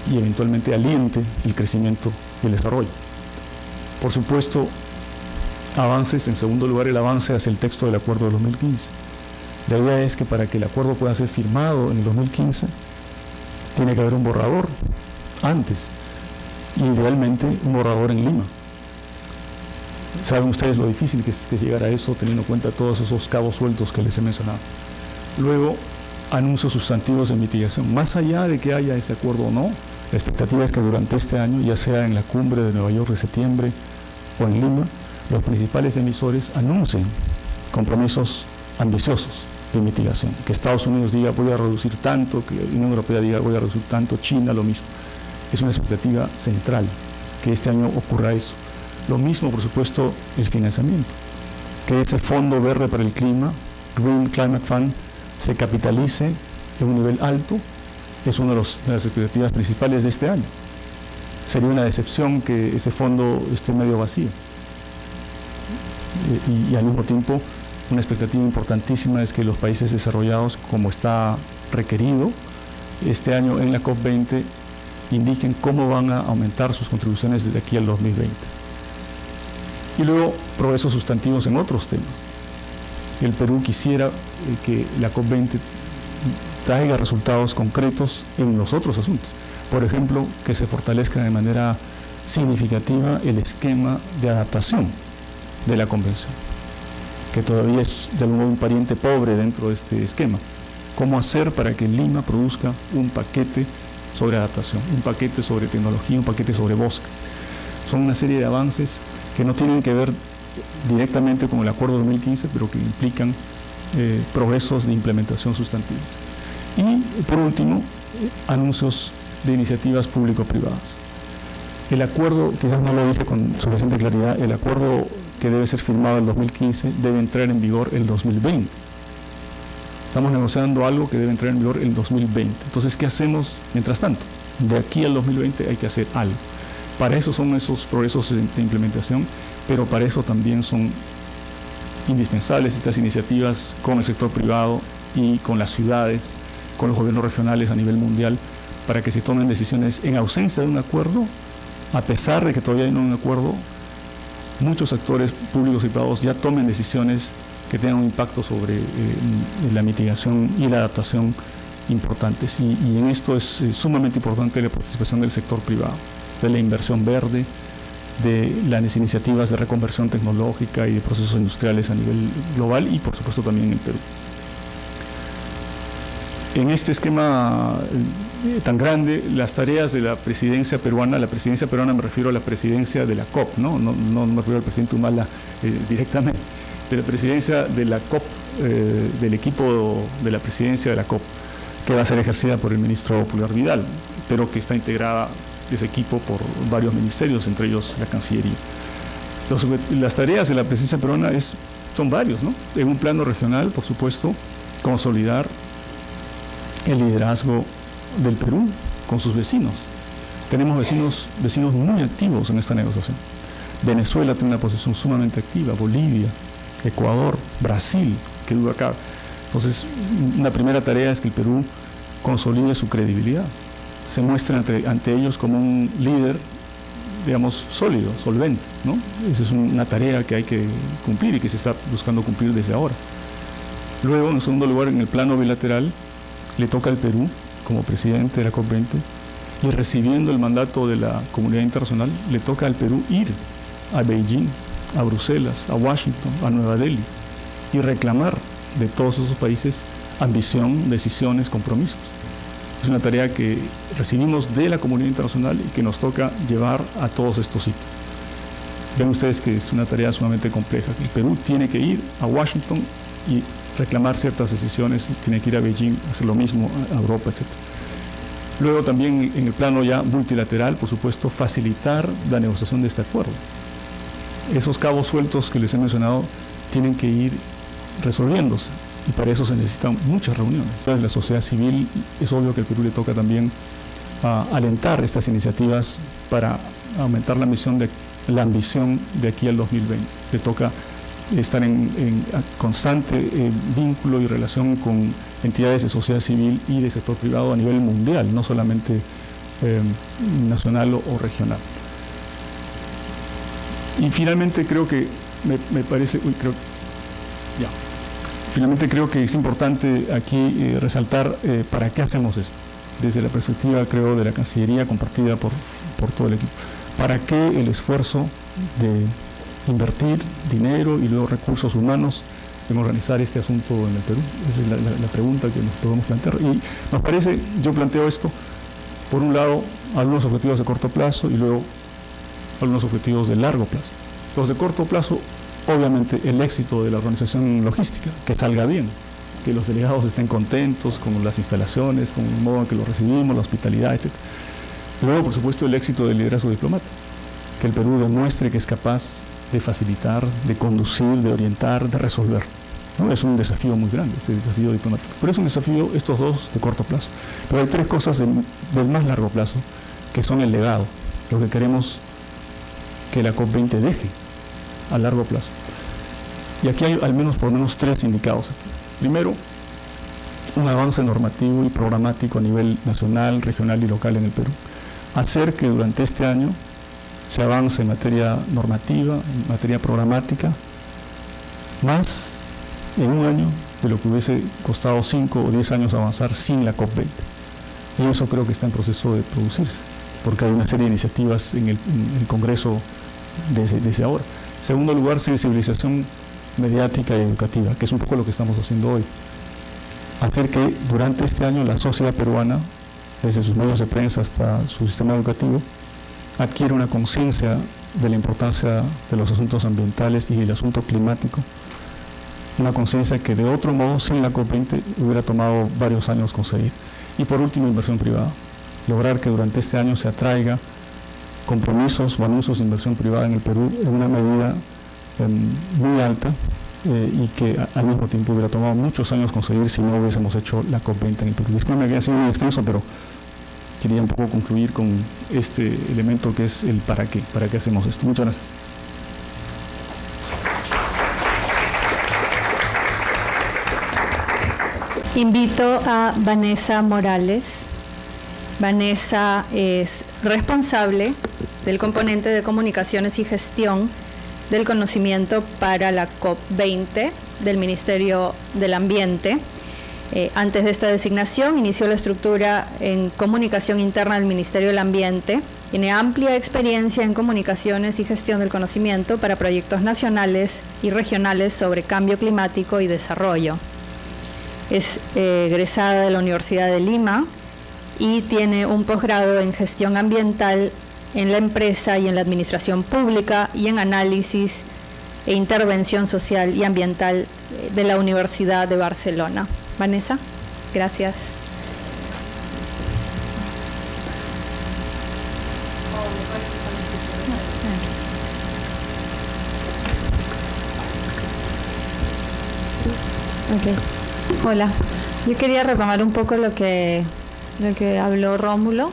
y eventualmente aliente el crecimiento y el desarrollo. Por supuesto, avances, en segundo lugar, el avance hacia el texto del acuerdo de 2015. La idea es que para que el acuerdo pueda ser firmado en el 2015, tiene que haber un borrador antes, y idealmente un borrador en Lima. Saben ustedes lo difícil que es llegar a eso, teniendo en cuenta todos esos cabos sueltos que les he mencionado. Luego, anuncios sustantivos de mitigación. Más allá de que haya ese acuerdo o no, la expectativa es que durante este año, ya sea en la cumbre de Nueva York de septiembre o en Lima, los principales emisores anuncien compromisos ambiciosos de mitigación. Que Estados Unidos diga voy a reducir tanto, que la Unión Europea diga voy a reducir tanto, China lo mismo. Es una expectativa central que este año ocurra eso. Lo mismo, por supuesto, el financiamiento. Que ese Fondo Verde para el Clima, Green Climate Fund, se capitalice en un nivel alto, es una de las expectativas principales de este año. Sería una decepción que ese fondo esté medio vacío. Y al mismo tiempo, una expectativa importantísima es que los países desarrollados, como está requerido este año en la COP20, indiquen cómo van a aumentar sus contribuciones desde aquí al 2020. Y luego, progresos sustantivos en otros temas. El Perú quisiera que la COP20 traiga resultados concretos en los otros asuntos. Por ejemplo, que se fortalezca de manera significativa el esquema de adaptación de la Convención, que todavía es de algún modo un pariente pobre dentro de este esquema. ¿Cómo hacer para que Lima produzca un paquete sobre adaptación, un paquete sobre tecnología, un paquete sobre bosques? Son una serie de avances que no tienen que ver directamente con el Acuerdo 2015, pero que implican progresos de implementación sustantivos. Y, por último, anuncios de iniciativas público-privadas. El acuerdo, quizás no lo dije con suficiente claridad, el acuerdo que debe ser firmado en 2015 debe entrar en vigor el 2020. Estamos negociando algo que debe entrar en vigor el 2020. Entonces, ¿qué hacemos mientras tanto? De aquí al 2020 hay que hacer algo. Para eso son esos progresos de implementación, pero para eso también son indispensables estas iniciativas con el sector privado y con las ciudades, con los gobiernos regionales a nivel mundial, para que se tomen decisiones en ausencia de un acuerdo. A pesar de que todavía no hay un acuerdo, muchos actores públicos y privados ya tomen decisiones que tengan un impacto sobre la mitigación y la adaptación importantes. Y en esto es sumamente importante la participación del sector privado, de la inversión verde, de las iniciativas de reconversión tecnológica y de procesos industriales a nivel global y, por supuesto, también en el Perú. En este esquema tan grande, las tareas de la presidencia peruana me refiero a la presidencia de la COP, no me refiero al presidente Humala directamente, de la presidencia de la COP, del equipo de la presidencia de la COP, que va a ser ejercida por el ministro Pulgar Vidal, pero que está integrada ese equipo por varios ministerios, entre ellos la Cancillería. Las tareas de la presidencia peruana son varios, ¿no? En un plano regional, por supuesto, consolidar el liderazgo del Perú con sus vecinos. Tenemos vecinos muy activos en esta negociación. Venezuela tiene una posición sumamente activa, Bolivia, Ecuador, Brasil, que duda cabe. Entonces, una primera tarea es que el Perú consolide su credibilidad, se muestre ante ellos como un líder, digamos, sólido, solvente, ¿no? Esa es una tarea que hay que cumplir y que se está buscando cumplir desde ahora. Luego, en segundo lugar, en el plano bilateral, le toca al Perú, como presidente de la COP20, y recibiendo el mandato de la comunidad internacional, le toca al Perú ir a Beijing, a Bruselas, a Washington, a Nueva Delhi, y reclamar de todos esos países ambición, decisiones, compromisos. Es una tarea que recibimos de la comunidad internacional y que nos toca llevar a todos estos sitios. Ven ustedes que es una tarea sumamente compleja. El Perú tiene que ir a Washington y reclamar ciertas decisiones, tiene que ir a Beijing, hacer lo mismo a Europa, etc. Luego también en el plano ya multilateral, por supuesto, facilitar la negociación de este acuerdo. Esos cabos sueltos que les he mencionado tienen que ir resolviéndose. Y para eso se necesitan muchas reuniones. Entonces, la sociedad civil, es obvio que al Perú le toca también alentar estas iniciativas para aumentar la ambición de aquí al 2020. Le toca estar en constante vínculo y relación con entidades de sociedad civil y de sector privado a nivel mundial, no solamente nacional o regional. Y finalmente creo que finalmente creo que es importante aquí resaltar para qué hacemos esto, desde la perspectiva, creo, de la Cancillería compartida por todo el equipo. ¿Para qué el esfuerzo de invertir dinero y luego recursos humanos en organizar este asunto en el Perú? Esa es la pregunta que nos podemos plantear. Y nos parece, yo planteo esto, por un lado, algunos objetivos de corto plazo y luego algunos objetivos de largo plazo. Los de corto plazo, obviamente, el éxito de la organización logística, que salga bien, que los delegados estén contentos con las instalaciones, con el modo en que los recibimos, la hospitalidad, etc. Luego, por supuesto, el éxito del liderazgo diplomático, que el Perú demuestre que es capaz de facilitar, de conducir, de orientar, de resolver, ¿no? Es un desafío muy grande, este desafío diplomático. Pero es un desafío, estos dos, de corto plazo. Pero hay tres cosas del más largo plazo, que son el legado, lo que queremos que la COP20 deje a largo plazo. Y aquí hay al menos, por lo menos, tres indicados aquí. Primero, un avance normativo y programático a nivel nacional, regional y local en el Perú. Hacer que durante este año se avance en materia normativa, en materia programática, más en un año de lo que hubiese costado 5 o 10 años avanzar sin la COP20. Y eso creo que está en proceso de producirse, porque hay una serie de iniciativas en el Congreso desde ahora. En segundo lugar, sensibilización mediática y educativa, que es un poco lo que estamos haciendo hoy. Hacer que durante este año la sociedad peruana, desde sus medios de prensa hasta su sistema educativo, adquiere una conciencia de la importancia de los asuntos ambientales y del asunto climático, una conciencia que de otro modo, sin la COP20, hubiera tomado varios años conseguir. Y por último, inversión privada. Lograr que durante este año se atraiga compromisos o anuncios de inversión privada en el Perú en una medida muy alta y que al mismo tiempo hubiera tomado muchos años conseguir si no hubiésemos hecho la COP20 en el Perú. Disculpen que ha sido muy extenso, pero quería un poco concluir con este elemento que es el para qué hacemos esto. Muchas gracias. Invito a Vanessa Morales. Vanessa es responsable del componente de comunicaciones y gestión del conocimiento para la COP20 del Ministerio del Ambiente. Antes de esta designación, inició la estructura en comunicación interna del Ministerio del Ambiente. Tiene amplia experiencia en comunicaciones y gestión del conocimiento para proyectos nacionales y regionales sobre cambio climático y desarrollo. Es egresada de la Universidad de Lima y tiene un posgrado en gestión ambiental en la empresa y en la administración pública y en análisis e intervención social y ambiental de la Universidad de Barcelona. Vanessa, gracias. Okay. Hola, yo quería retomar un poco lo que habló Rómulo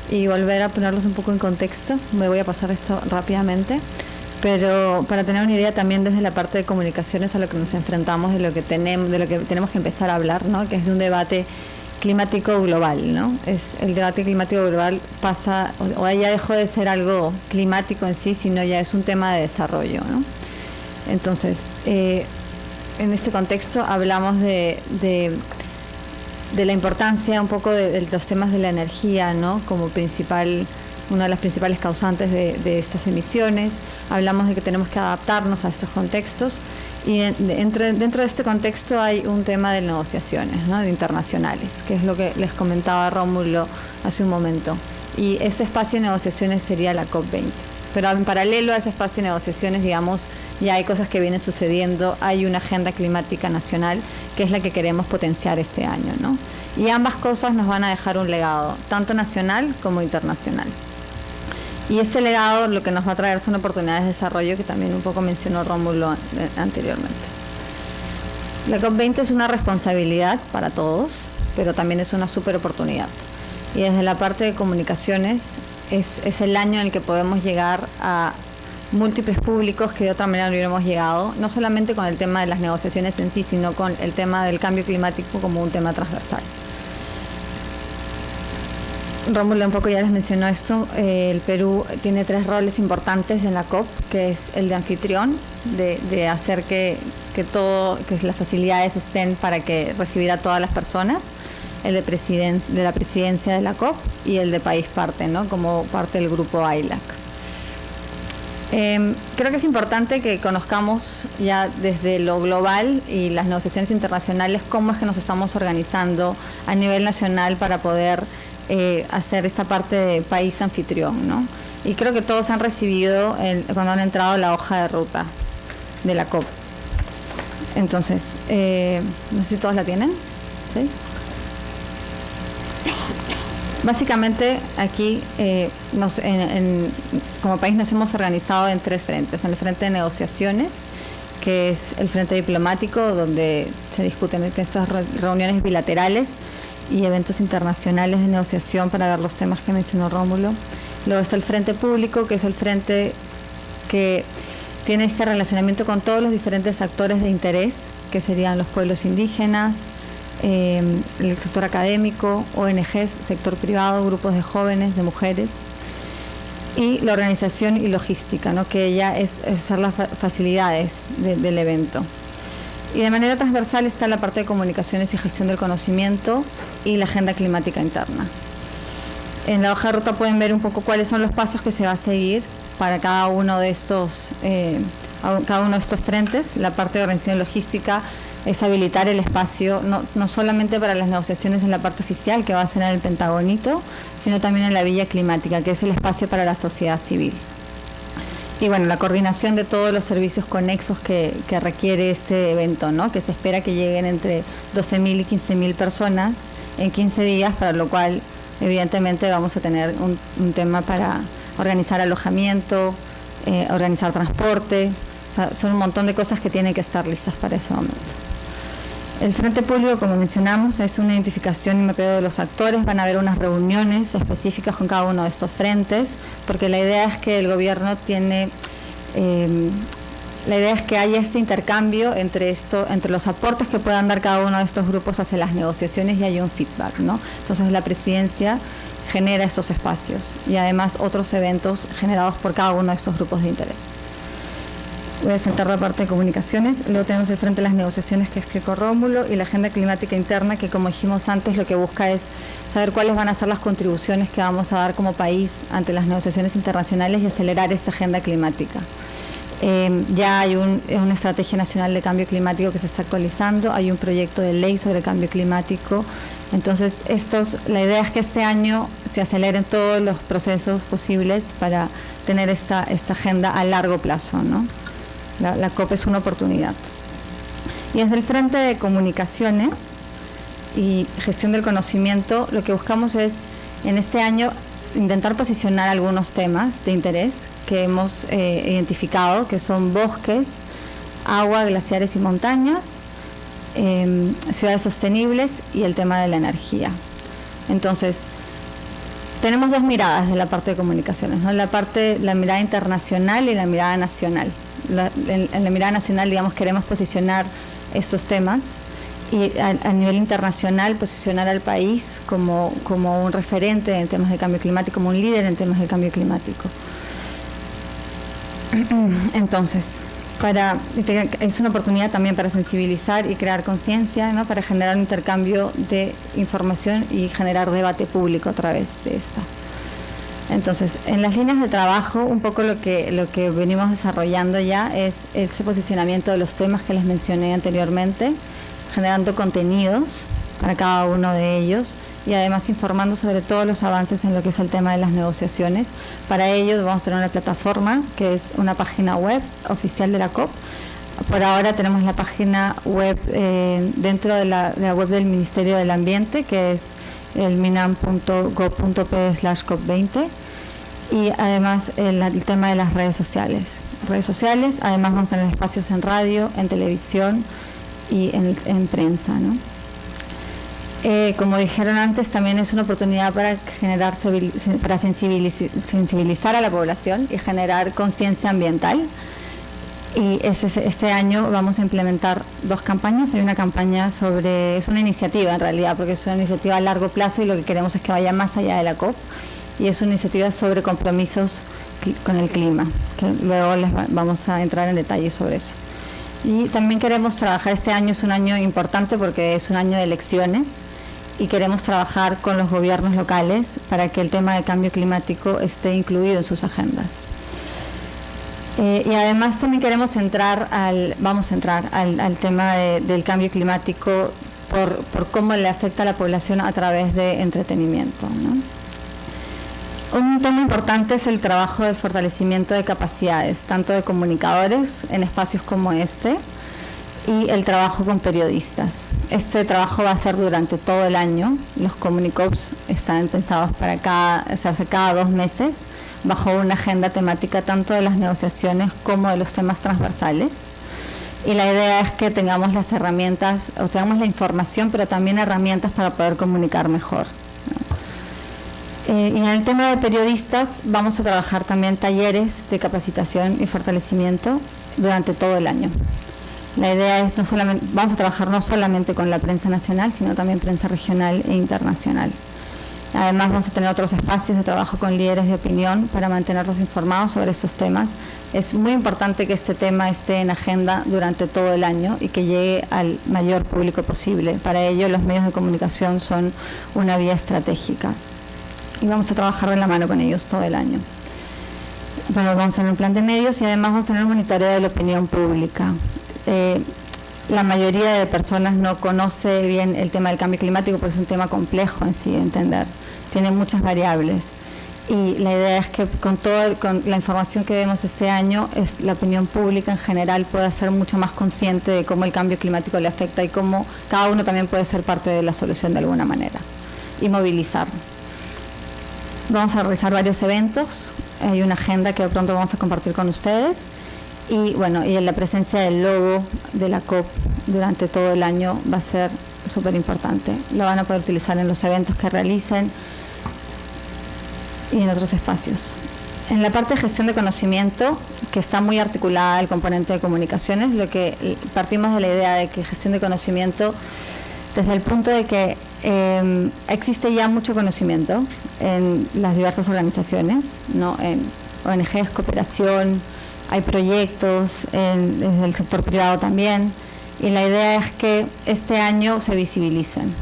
y volver a ponerlos un poco en contexto. Me voy a pasar esto rápidamente, pero para tener una idea también desde la parte de comunicaciones a lo que nos enfrentamos, de lo que tenemos que empezar a hablar, ¿no? Que es de un debate climático global, ¿no? El debate climático global pasa, o ya dejó de ser algo climático en sí, sino ya es un tema de desarrollo, ¿no? Entonces, en este contexto hablamos de la importancia un poco de los temas de la energía, ¿no? Como una de las principales causantes de estas emisiones. Hablamos de que tenemos que adaptarnos a estos contextos y dentro de este contexto hay un tema de negociaciones, ¿no? De internacionales, que es lo que les comentaba Rómulo hace un momento. Y ese espacio de negociaciones sería la COP20. Pero en paralelo a ese espacio de negociaciones, digamos, ya hay cosas que vienen sucediendo. Hay una agenda climática nacional que es la que queremos potenciar este año, ¿no? Y ambas cosas nos van a dejar un legado, tanto nacional como internacional. Y ese legado lo que nos va a traer son oportunidades de desarrollo que también un poco mencionó Rómulo anteriormente. La COP20 es una responsabilidad para todos, pero también es una súper oportunidad. Y desde la parte de comunicaciones es el año en el que podemos llegar a múltiples públicos que de otra manera no hubiéramos llegado, no solamente con el tema de las negociaciones en sí, sino con el tema del cambio climático como un tema transversal. Rómulo un poco ya les mencionó esto. El Perú tiene 3 roles importantes en la COP, que es el de anfitrión, de hacer que las facilidades estén para que recibir a todas las personas, el de la presidencia de la COP y el de país parte, ¿no? Como parte del grupo AILAC. Creo que es importante que conozcamos ya desde lo global y las negociaciones internacionales cómo es que nos estamos organizando a nivel nacional para poder hacer esta parte de país anfitrión, ¿no? Y creo que todos han recibido cuando han entrado la hoja de ruta de la COP. Entonces, no sé si todos la tienen, ¿sí? Básicamente aquí como país nos hemos organizado en 3 frentes. En el frente de negociaciones, que es el frente diplomático, donde se discuten estas reuniones bilaterales y eventos internacionales de negociación para ver los temas que mencionó Rómulo. Luego está el frente público, que es el frente que tiene este relacionamiento con todos los diferentes actores de interés, que serían los pueblos indígenas, el sector académico, ONGs, sector privado, grupos de jóvenes, de mujeres, y la organización y logística, ¿no? Que ella es hacer las facilidades del evento. Y de manera transversal está la parte de comunicaciones y gestión del conocimiento y la agenda climática interna. En la hoja de ruta pueden ver un poco cuáles son los pasos que se va a seguir para cada uno de estos frentes. La parte de organización y logística es habilitar el espacio, no solamente para las negociaciones en la parte oficial, que va a ser en el Pentagonito, sino también en la Villa Climática, que es el espacio para la sociedad civil. Y bueno, la coordinación de todos los servicios conexos que requiere este evento, ¿no? Que se espera que lleguen entre 12.000 y 15.000 personas en 15 días, para lo cual evidentemente vamos a tener un tema para organizar alojamiento, organizar transporte. O sea, son un montón de cosas que tienen que estar listas para ese momento. El frente público, como mencionamos, es una identificación y mapeo de los actores. Van a haber unas reuniones específicas con cada uno de estos frentes, porque la idea es que el gobierno la idea es que haya este intercambio entre los aportes que puedan dar cada uno de estos grupos hacia las negociaciones y haya un feedback, ¿no? Entonces la presidencia genera estos espacios y además otros eventos generados por cada uno de estos grupos de interés. Voy a sentar la parte de comunicaciones. Luego tenemos el frente de las negociaciones que explicó Rómulo y la agenda climática interna, que como dijimos antes, lo que busca es saber cuáles van a ser las contribuciones que vamos a dar como país ante las negociaciones internacionales y acelerar esta agenda climática. Ya hay una estrategia nacional de cambio climático que se está actualizando, hay un proyecto de ley sobre cambio climático. Entonces la idea es que este año se aceleren todos los procesos posibles para tener esta agenda a largo plazo, ¿no? La COP es una oportunidad. Y desde el frente de comunicaciones y gestión del conocimiento, lo que buscamos es en este año intentar posicionar algunos temas de interés que hemos identificado, que son bosques, agua, glaciares y montañas, ciudades sostenibles y el tema de la energía. Entonces, tenemos 2 miradas de la parte de comunicaciones, ¿no? La mirada internacional y la mirada nacional. En la mirada nacional, digamos, queremos posicionar estos temas y a nivel internacional posicionar al país como un referente en temas de cambio climático, como un líder en temas de cambio climático. Entonces, es una oportunidad también para sensibilizar y crear conciencia, ¿no? Para generar un intercambio de información y generar debate público a través de esto. Entonces, en las líneas de trabajo, un poco lo que venimos desarrollando ya es ese posicionamiento de los temas que les mencioné anteriormente, generando contenidos para cada uno de ellos y además informando sobre todos los avances en lo que es el tema de las negociaciones. Para ello vamos a tener una plataforma que es una página web oficial de la COP. Por ahora tenemos la página web dentro de la web del Ministerio del Ambiente, que es el minam.gov.p/COP20, y además el tema de las redes sociales. Además vamos a tener espacios en radio, en televisión y en prensa, ¿no? Como dijeron antes, también es una oportunidad para sensibilizar a la población y generar conciencia ambiental. Y este año vamos a implementar 2 campañas. Hay una campaña es una iniciativa en realidad, porque es una iniciativa a largo plazo y lo que queremos es que vaya más allá de la COP. Y es una iniciativa sobre compromisos con el clima, que luego vamos a entrar en detalle sobre eso. Y también queremos trabajar, este año es un año importante porque es un año de elecciones, y queremos trabajar con los gobiernos locales para que el tema del cambio climático esté incluido en sus agendas. Y además también vamos a entrar al tema del cambio climático por cómo le afecta a la población a través de entretenimiento, ¿no? Un tema importante es el trabajo del fortalecimiento de capacidades, tanto de comunicadores en espacios como este, y el trabajo con periodistas. Este trabajo va a ser durante todo el año. Los Comunicops están pensados para hacerse cada 2 meses, bajo una agenda temática tanto de las negociaciones como de los temas transversales. Y la idea es que tengamos las herramientas, o tengamos la información, pero también herramientas para poder comunicar mejor, ¿no? Y en el tema de periodistas vamos a trabajar también talleres de capacitación y fortalecimiento durante todo el año. La idea es vamos a trabajar no solamente con la prensa nacional, sino también prensa regional e internacional. Además vamos a tener otros espacios de trabajo con líderes de opinión para mantenerlos informados sobre estos temas. Es muy importante que este tema esté en agenda durante todo el año y que llegue al mayor público posible. Para ello los medios de comunicación son una vía estratégica y vamos a trabajar de la mano con ellos todo el año. Bueno, vamos a tener un plan de medios y además vamos a tener un monitoreo de la opinión pública. La mayoría de personas no conoce bien el tema del cambio climático porque es un tema complejo en sí de entender, tiene muchas variables, y la idea es que con la información que demos este año, la opinión pública en general pueda ser mucho más consciente de cómo el cambio climático le afecta y cómo cada uno también puede ser parte de la solución de alguna manera y movilizar. Vamos a realizar varios eventos, hay una agenda que de pronto vamos a compartir con ustedes. Y bueno, y la presencia del logo de la COP durante todo el año va a ser súper importante. Lo van a poder utilizar en los eventos que realicen y en otros espacios. En la parte de gestión de conocimiento, que está muy articulada el componente de comunicaciones, partimos de la idea de que gestión de conocimiento, desde el punto de que existe ya mucho conocimiento en las diversas organizaciones, ¿no? En ONGs, cooperación, hay proyectos desde el sector privado también, y la idea es que este año se visibilicen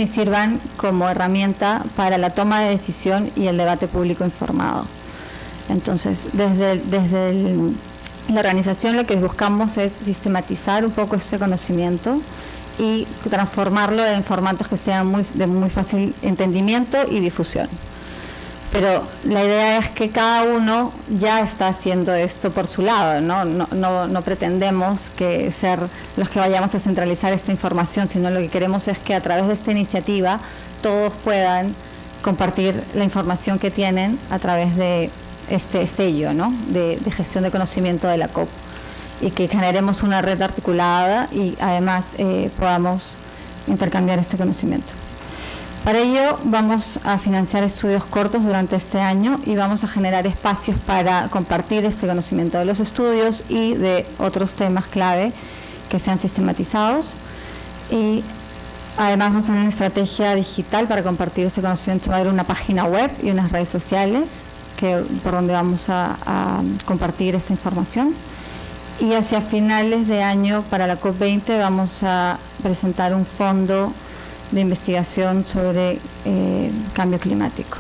y sirvan como herramienta para la toma de decisión y el debate público informado. Entonces, desde la organización lo que buscamos es sistematizar un poco este conocimiento y transformarlo en formatos que sean de muy fácil entendimiento y difusión. Pero la idea es que cada uno ya está haciendo esto por su lado, ¿no? No pretendemos ser los que vayamos a centralizar esta información, sino lo que queremos es que a través de esta iniciativa todos puedan compartir la información que tienen a través de este sello, ¿no? de gestión de conocimiento de la COP, y que generemos una red articulada y además podamos intercambiar este conocimiento. Para ello vamos a financiar estudios cortos durante este año y vamos a generar espacios para compartir este conocimiento de los estudios y de otros temas clave que sean sistematizados. Y además vamos a tener una estrategia digital para compartir ese conocimiento. Va a haber una página web y unas redes sociales por donde vamos a compartir esa información. Y hacia finales de año, para la COP20, vamos a presentar un fondo de investigación sobre cambio climático.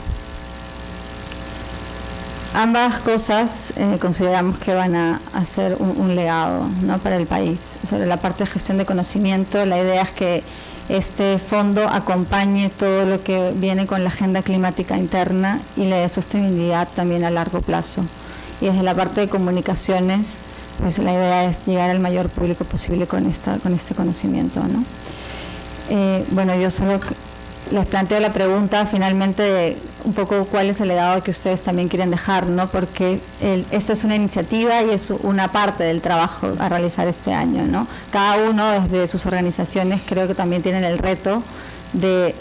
Ambas cosas consideramos que van a ser un legado, ¿no? Para el país. Sobre la parte de gestión de conocimiento, la idea es que este fondo acompañe todo lo que viene con la agenda climática interna y la de sostenibilidad también a largo plazo. Y desde la parte de comunicaciones, pues la idea es llegar al mayor público posible con este conocimiento, ¿no? Bueno, yo solo les planteo la pregunta finalmente de un poco cuál es el legado que ustedes también quieren dejar, ¿no? Porque esta es una iniciativa y es una parte del trabajo a realizar este año, ¿no? Cada uno desde sus organizaciones creo que también tienen el reto de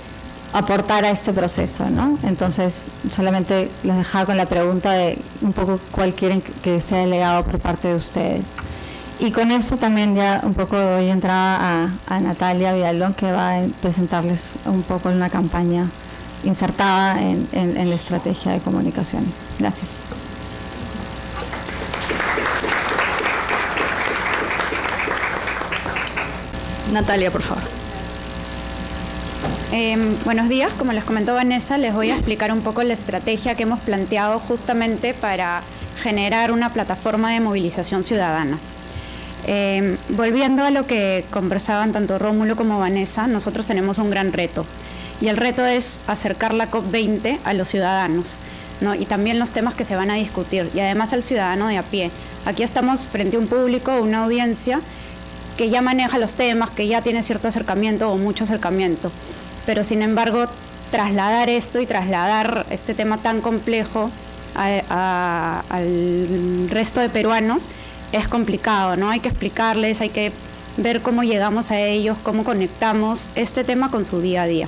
aportar a este proceso, ¿no? Entonces, solamente les dejaba con la pregunta de un poco cuál quieren que sea el legado por parte de ustedes. Y con eso también ya un poco doy entrada a Natalia Villalón, que va a presentarles un poco una campaña insertada en la estrategia de comunicaciones. Gracias. Natalia, por favor. Buenos días, como les comentó Vanessa, les voy a explicar un poco la estrategia que hemos planteado justamente para generar una plataforma de movilización ciudadana. Volviendo a lo que conversaban tanto Rómulo como Vanessa, nosotros tenemos un gran reto y el reto es acercar la COP20 a los ciudadanos, ¿no? Y también los temas que se van a discutir y además al ciudadano de a pie. Aquí estamos frente a un público, una audiencia que ya maneja los temas, que ya tiene cierto acercamiento o mucho acercamiento, pero sin embargo trasladar esto y trasladar este tema tan complejo al resto de peruanos es complicado, ¿no? Hay que explicarles, hay que ver cómo llegamos a ellos, cómo conectamos este tema con su día a día.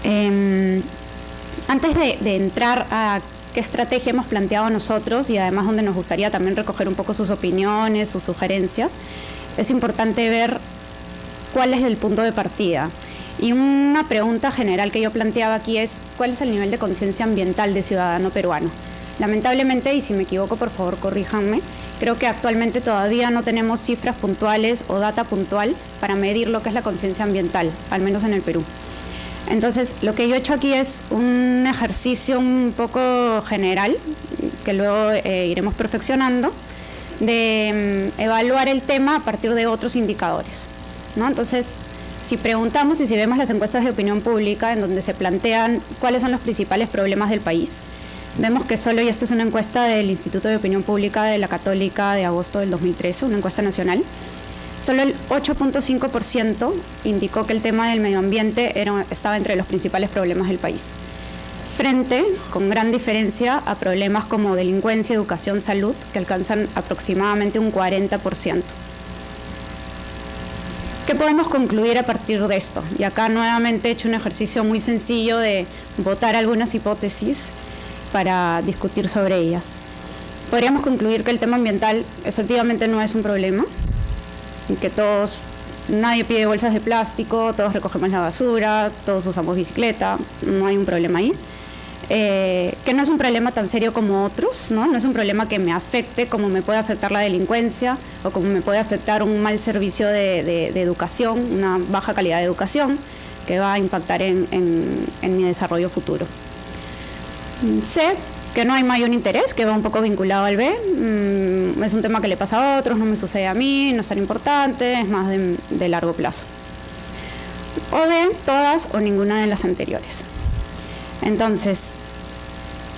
Antes de entrar a qué estrategia hemos planteado nosotros y además donde nos gustaría también recoger un poco sus opiniones, sus sugerencias, es importante ver cuál es el punto de partida. Y una pregunta general que yo planteaba aquí es, ¿cuál es el nivel de conciencia ambiental de ciudadano peruano? Lamentablemente, y si me equivoco, por favor, corríjanme, creo que actualmente todavía no tenemos cifras puntuales o data puntual para medir lo que es la conciencia ambiental, al menos en el Perú. Entonces, lo que yo he hecho aquí es un ejercicio un poco general, que luego iremos perfeccionando, de evaluar el tema a partir de otros indicadores, ¿no? Entonces, si preguntamos y si vemos las encuestas de opinión pública en donde se plantean cuáles son los principales problemas del país, vemos que solo, y esta es una encuesta del Instituto de Opinión Pública de la Católica de agosto del 2013, una encuesta nacional, solo el 8.5% indicó que el tema del medio ambiente estaba entre los principales problemas del país, frente, con gran diferencia, a problemas como delincuencia, educación, salud, que alcanzan aproximadamente un 40%. ¿Qué podemos concluir a partir de esto? Y acá nuevamente he hecho un ejercicio muy sencillo de votar algunas hipótesis para discutir sobre ellas. Podríamos concluir que el tema ambiental efectivamente no es un problema, y que nadie pide bolsas de plástico, todos recogemos la basura, todos usamos bicicleta, no hay un problema ahí. Que no es un problema tan serio como otros, ¿no? No es un problema que me afecte como me puede afectar la delincuencia o como me puede afectar un mal servicio de educación, una baja calidad de educación que va a impactar en mi desarrollo futuro. Sé que no hay mayor interés, que va un poco vinculado al B, es un tema que le pasa a otros, no me sucede a mí, no es tan importante, es más de largo plazo. O de todas o ninguna de las anteriores. Entonces,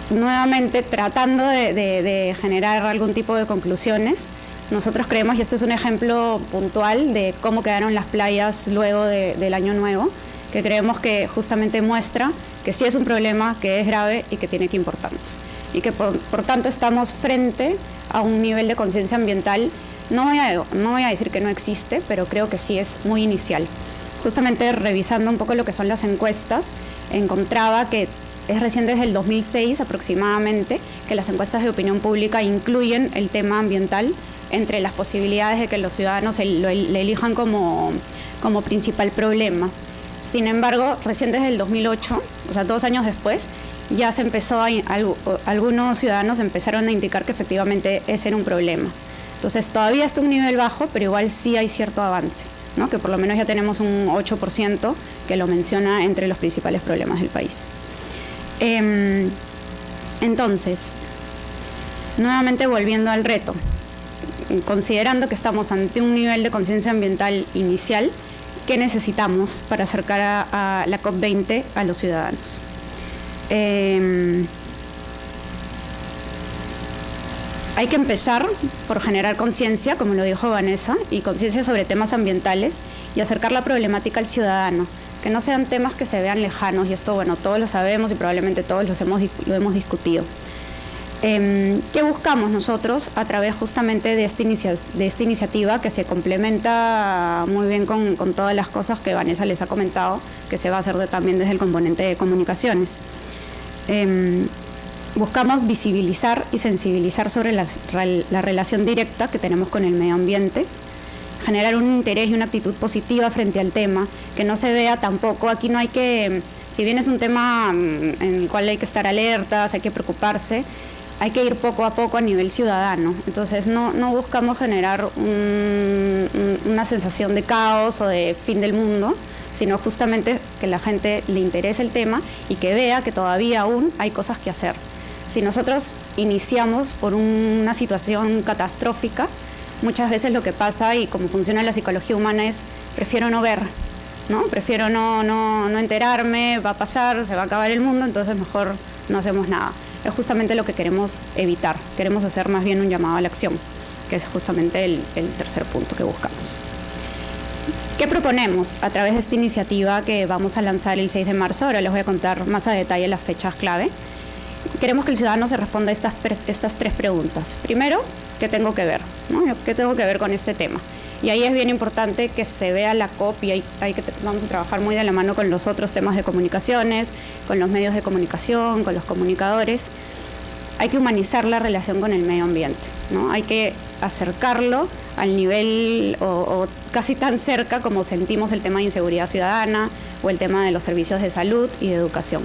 nuevamente tratando de generar algún tipo de conclusiones, nosotros creemos, y este es un ejemplo puntual de cómo quedaron las playas luego del Año Nuevo, que creemos que justamente muestra que sí es un problema, que es grave y que tiene que importarnos. Y que por tanto estamos frente a un nivel de conciencia ambiental, no voy a decir que no existe, pero creo que sí es muy inicial. Justamente revisando un poco lo que son las encuestas, encontraba que es recién desde el 2006 aproximadamente que las encuestas de opinión pública incluyen el tema ambiental entre las posibilidades de que los ciudadanos le elijan como principal problema. Sin embargo, recién desde el 2008, o sea, 2 años después, ya se empezó algunos ciudadanos empezaron a indicar que efectivamente ese era un problema. Entonces, todavía está un nivel bajo, pero igual sí hay cierto avance, ¿no? Que por lo menos ya tenemos un 8% que lo menciona entre los principales problemas del país. Entonces, nuevamente volviendo al reto, considerando que estamos ante un nivel de conciencia ambiental inicial, ¿qué necesitamos para acercar a la COP20 a los ciudadanos? Hay que empezar por generar conciencia, como lo dijo Vanessa, y conciencia sobre temas ambientales y acercar la problemática al ciudadano, que no sean temas que se vean lejanos, y esto, bueno, todos lo sabemos y probablemente todos lo hemos discutido. ¿Qué buscamos nosotros a través justamente de esta iniciativa que se complementa muy bien con todas las cosas que Vanessa les ha comentado, que se va a hacer también desde el componente de comunicaciones? Buscamos visibilizar y sensibilizar sobre la relación directa que tenemos con el medio ambiente, generar un interés y una actitud positiva frente al tema, que no se vea tampoco, aquí no hay que, si bien es un tema en el cual hay que estar alertas, hay que preocuparse, hay que ir poco a poco a nivel ciudadano. Entonces no buscamos generar una sensación de caos o de fin del mundo, sino justamente que la gente le interese el tema y que vea que todavía aún hay cosas que hacer. Si nosotros iniciamos por una situación catastrófica, muchas veces lo que pasa y como funciona la psicología humana es prefiero no ver, ¿no? Prefiero no enterarme, va a pasar, se va a acabar el mundo, entonces mejor no hacemos nada. Es justamente lo que queremos evitar. Queremos hacer más bien un llamado a la acción, que es justamente el tercer punto que buscamos. ¿Qué proponemos a través de esta iniciativa que vamos a lanzar el 6 de marzo? Ahora les voy a contar más a detalle las fechas clave. Queremos que el ciudadano se responda a estas tres preguntas. Primero, ¿qué tengo que ver? ¿No? ¿Qué tengo que ver con este tema? Y ahí es bien importante que se vea la COP y vamos a trabajar muy de la mano con los otros temas de comunicaciones, con los medios de comunicación, con los comunicadores. Hay que humanizar la relación con el medio ambiente, ¿no? Hay que acercarlo al nivel o casi tan cerca como sentimos el tema de inseguridad ciudadana o el tema de los servicios de salud y de educación.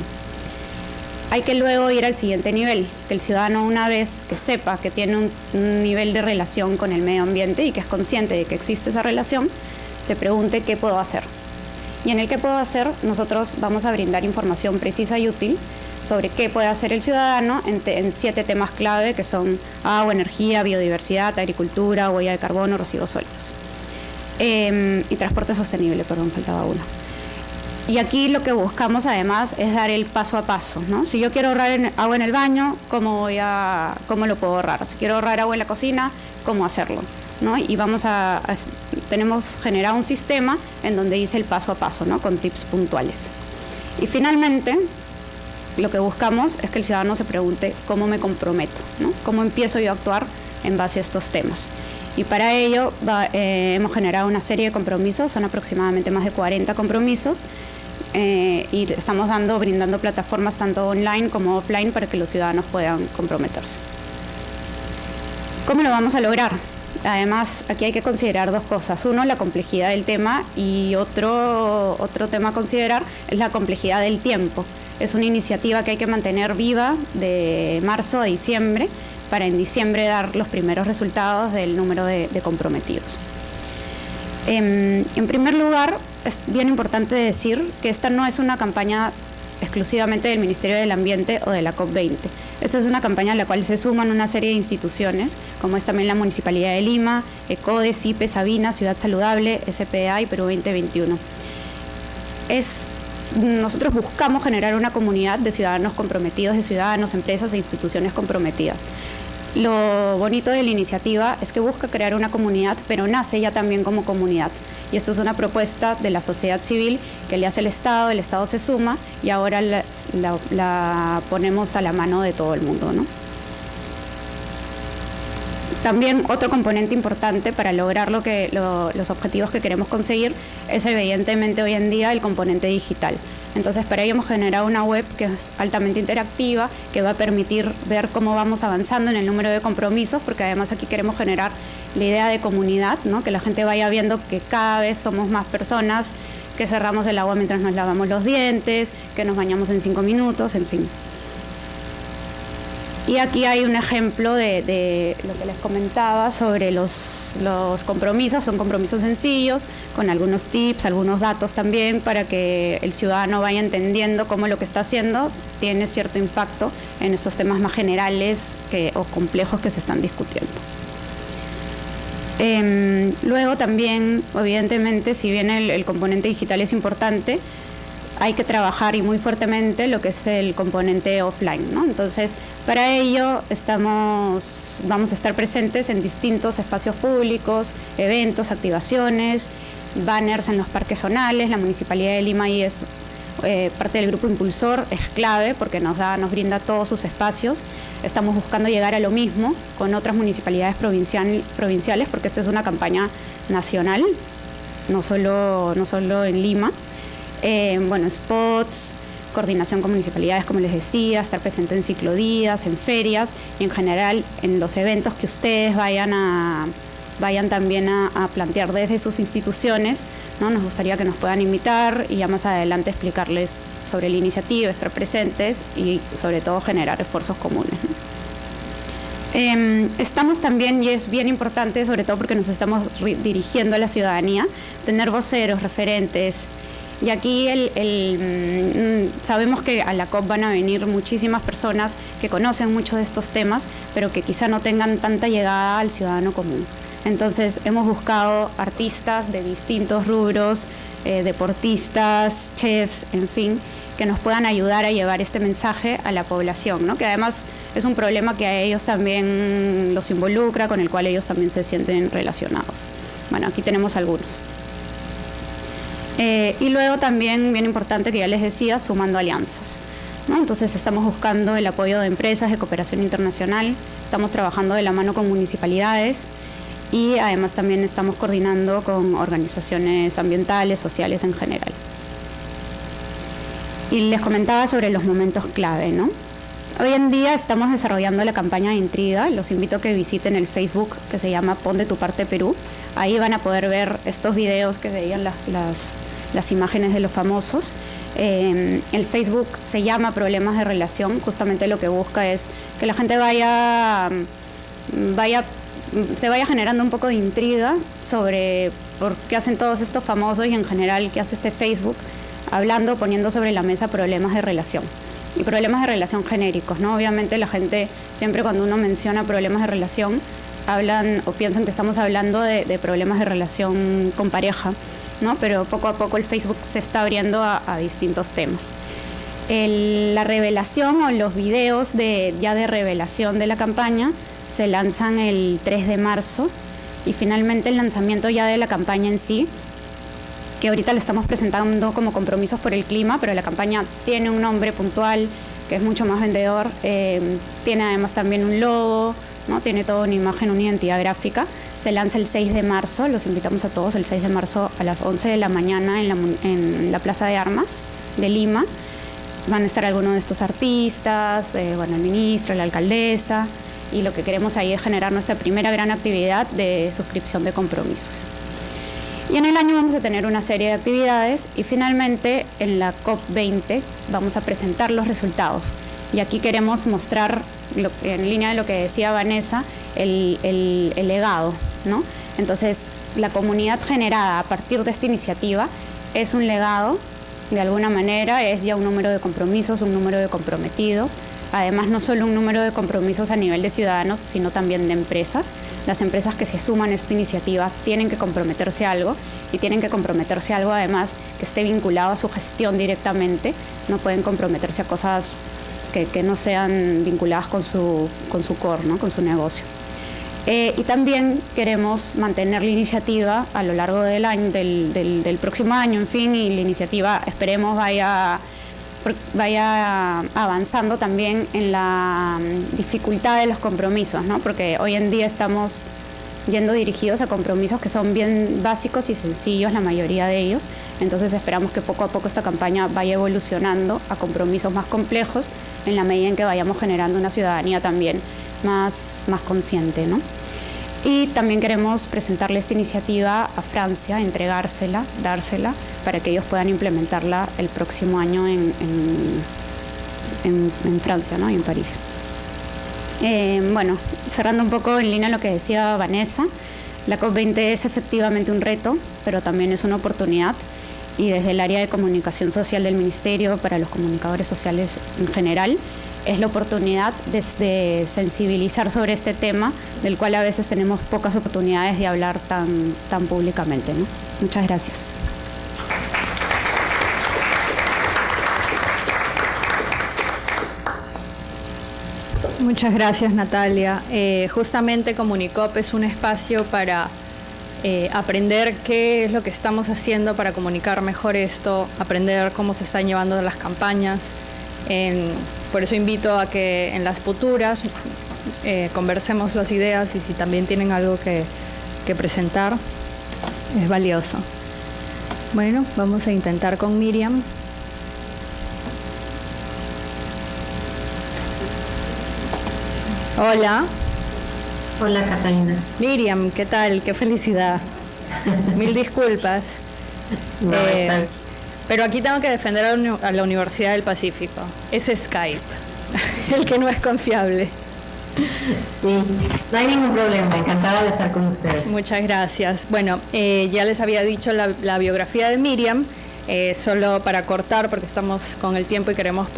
Hay que luego ir al siguiente nivel, que el ciudadano una vez que sepa que tiene un nivel de relación con el medio ambiente y que es consciente de que existe esa relación, se pregunte qué puedo hacer. Y en el qué puedo hacer, nosotros vamos a brindar información precisa y útil sobre qué puede hacer el ciudadano en 7 temas clave que son agua, energía, biodiversidad, agricultura, huella de carbono, residuos sólidos. Y transporte sostenible, perdón, faltaba uno. Y aquí lo que buscamos además es dar el paso a paso, ¿no? Si yo quiero ahorrar agua en el baño, ¿cómo lo puedo ahorrar? Si quiero ahorrar agua en la cocina, ¿cómo hacerlo? ¿No? Y tenemos generado un sistema en donde dice el paso a paso, ¿no? Con tips puntuales. Y finalmente, lo que buscamos es que el ciudadano se pregunte cómo me comprometo, ¿no? ¿Cómo empiezo yo a actuar en base a estos temas? Y para ello hemos generado una serie de compromisos, son aproximadamente más de 40 compromisos, y estamos brindando plataformas tanto online como offline para que los ciudadanos puedan comprometerse. ¿Cómo lo vamos a lograr? Además, aquí hay que considerar 2 cosas. Uno, la complejidad del tema, y otro tema a considerar es la complejidad del tiempo. Es una iniciativa que hay que mantener viva de marzo a diciembre, para en diciembre dar los primeros resultados del número de comprometidos. En primer lugar, es bien importante decir que esta no es una campaña exclusivamente del Ministerio del Ambiente o de la COP20. Esta es una campaña a la cual se suman una serie de instituciones, como es también la Municipalidad de Lima, ECODE, CIPE, Sabina, Ciudad Saludable, SPA y Perú 2021. Nosotros buscamos generar una comunidad de ciudadanos comprometidos, de ciudadanos, empresas e instituciones comprometidas. Lo bonito de la iniciativa es que busca crear una comunidad, pero nace ya también como comunidad. Y esto es una propuesta de la sociedad civil que le hace el Estado se suma y ahora la ponemos a la mano de todo el mundo, ¿no? También otro componente importante para lograr los objetivos que queremos conseguir es evidentemente hoy en día el componente digital. Entonces para ello hemos generado una web que es altamente interactiva, que va a permitir ver cómo vamos avanzando en el número de compromisos, porque además aquí queremos generar la idea de comunidad, ¿no? Que la gente vaya viendo que cada vez somos más personas, que cerramos el agua mientras nos lavamos los dientes, que nos bañamos en 5 minutos, en fin. Y aquí hay un ejemplo de lo que les comentaba sobre los compromisos. Son compromisos sencillos, con algunos tips, algunos datos también, para que el ciudadano vaya entendiendo cómo lo que está haciendo tiene cierto impacto en estos temas más generales o complejos que se están discutiendo. Luego también, evidentemente, si bien el componente digital es importante, hay que trabajar y muy fuertemente lo que es el componente offline, ¿no? Entonces, para ello vamos a estar presentes en distintos espacios públicos, eventos, activaciones, banners en los parques zonales. La Municipalidad de Lima ahí es parte del grupo impulsor, es clave porque nos brinda todos sus espacios. Estamos buscando llegar a lo mismo con otras municipalidades provinciales, porque esta es una campaña nacional, no solo en Lima. Spots, coordinación con municipalidades, como les decía, estar presente en ciclodías, en ferias y en general en los eventos que ustedes vayan también a plantear desde sus instituciones, ¿no? Nos gustaría que nos puedan invitar y ya más adelante explicarles sobre la iniciativa, estar presentes y sobre todo generar esfuerzos comunes, ¿no? Estamos también, y es bien importante, sobre todo porque nos estamos dirigiendo a la ciudadanía, tener voceros, referentes. Y aquí sabemos que a la COP van a venir muchísimas personas que conocen mucho de estos temas, pero que quizá no tengan tanta llegada al ciudadano común. Entonces hemos buscado artistas de distintos rubros, deportistas, chefs, en fin, que nos puedan ayudar a llevar este mensaje a la población, ¿no? Que además es un problema que a ellos también los involucra, con el cual ellos también se sienten relacionados. Bueno, aquí tenemos algunos. Y luego también, bien importante, que ya les decía, sumando alianzas, ¿no? Entonces estamos buscando el apoyo de empresas de cooperación internacional, estamos trabajando de la mano con municipalidades y además también estamos coordinando con organizaciones ambientales, sociales en general. Y les comentaba sobre los momentos clave, ¿no? Hoy en día estamos desarrollando la campaña de Intriga. Los invito a que visiten el Facebook que se llama Pon de tu parte Perú. Ahí van a poder ver estos videos que veían las imágenes de los famosos. El Facebook se llama Problemas de Relación. Justamente lo que busca es que la gente se vaya generando un poco de intriga sobre por qué hacen todos estos famosos y en general qué hace este Facebook, poniendo sobre la mesa problemas de relación. Y problemas de relación genéricos, ¿no? Obviamente la gente, siempre cuando uno menciona problemas de relación, hablan o piensan que estamos hablando de problemas de relación con pareja, ¿no? Pero poco a poco el Facebook se está abriendo a distintos temas. La revelación o los videos de revelación de la campaña se lanzan el 3 de marzo y finalmente el lanzamiento ya de la campaña en sí, que ahorita lo estamos presentando como Compromisos por el Clima, pero la campaña tiene un nombre puntual que es mucho más vendedor, tiene además también un logo, ¿no? Tiene toda una imagen, una identidad gráfica. Se lanza el 6 de marzo, los invitamos a todos el 6 de marzo a las 11 de la mañana en la Plaza de Armas de Lima. Van a estar algunos de estos artistas, el ministro, la alcaldesa, y lo que queremos ahí es generar nuestra primera gran actividad de suscripción de compromisos. Y en el año vamos a tener una serie de actividades y finalmente en la COP20 vamos a presentar los resultados. Y aquí queremos mostrar, en línea de lo que decía Vanessa, el legado, ¿no? Entonces, la comunidad generada a partir de esta iniciativa es un legado, de alguna manera, es ya un número de compromisos, un número de comprometidos. Además, no solo un número de compromisos a nivel de ciudadanos, sino también de empresas. Las empresas que se suman a esta iniciativa tienen que comprometerse a algo y tienen que comprometerse a algo además que esté vinculado a su gestión directamente. No pueden comprometerse a cosas que no sean vinculadas con su core, ¿no? Con su negocio. Y también queremos mantener la iniciativa a lo largo del año, del próximo año, en fin, y la iniciativa esperemos vaya avanzando también en la dificultad de los compromisos, ¿no? Porque hoy en día estamos yendo dirigidos a compromisos que son bien básicos y sencillos, la mayoría de ellos. Entonces esperamos que poco a poco esta campaña vaya evolucionando a compromisos más complejos en la medida en que vayamos generando una ciudadanía también más consciente, ¿no? Y también queremos presentarle esta iniciativa a Francia, dársela, para que ellos puedan implementarla el próximo año en Francia, ¿no? Y en París. Cerrando un poco en línea lo que decía Vanessa, la COP20 es efectivamente un reto, pero también es una oportunidad. Y desde el área de comunicación social del Ministerio, para los comunicadores sociales en general, es la oportunidad de sensibilizar sobre este tema, del cual a veces tenemos pocas oportunidades de hablar tan públicamente, ¿no? Muchas gracias. Muchas gracias, Natalia. Justamente Comunicop es un espacio para aprender qué es lo que estamos haciendo para comunicar mejor esto, aprender cómo se están llevando las campañas. Por eso invito a que en las futuras conversemos las ideas y si también tienen algo que presentar, es valioso. Bueno, vamos a intentar con Miriam. Hola. Hola, Catalina. Miriam, ¿qué tal? Qué felicidad. Mil disculpas. No, está bien. Pero aquí tengo que defender a la Universidad del Pacífico. Es Skype, el que no es confiable. Sí, no hay ningún problema. Encantada de estar con ustedes. Muchas gracias. Bueno, ya les había dicho la biografía de Miriam. Solo para cortar, porque estamos con el tiempo y queremos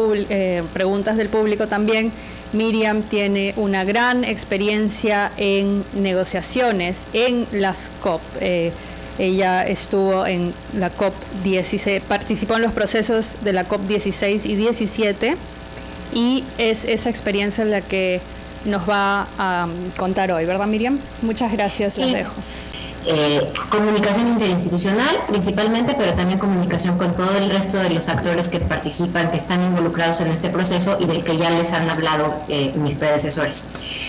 preguntas del público también. Miriam tiene una gran experiencia en negociaciones en las COP. Ella estuvo en la COP 16, participó en los procesos de la COP 16 y 17 y es esa experiencia la que nos va a contar hoy, ¿verdad, Miriam? Muchas gracias, Sí. les dejo. Comunicación interinstitucional principalmente, pero también comunicación con todo el resto de los actores que participan, que están involucrados en este proceso y del que ya les han hablado mis predecesores.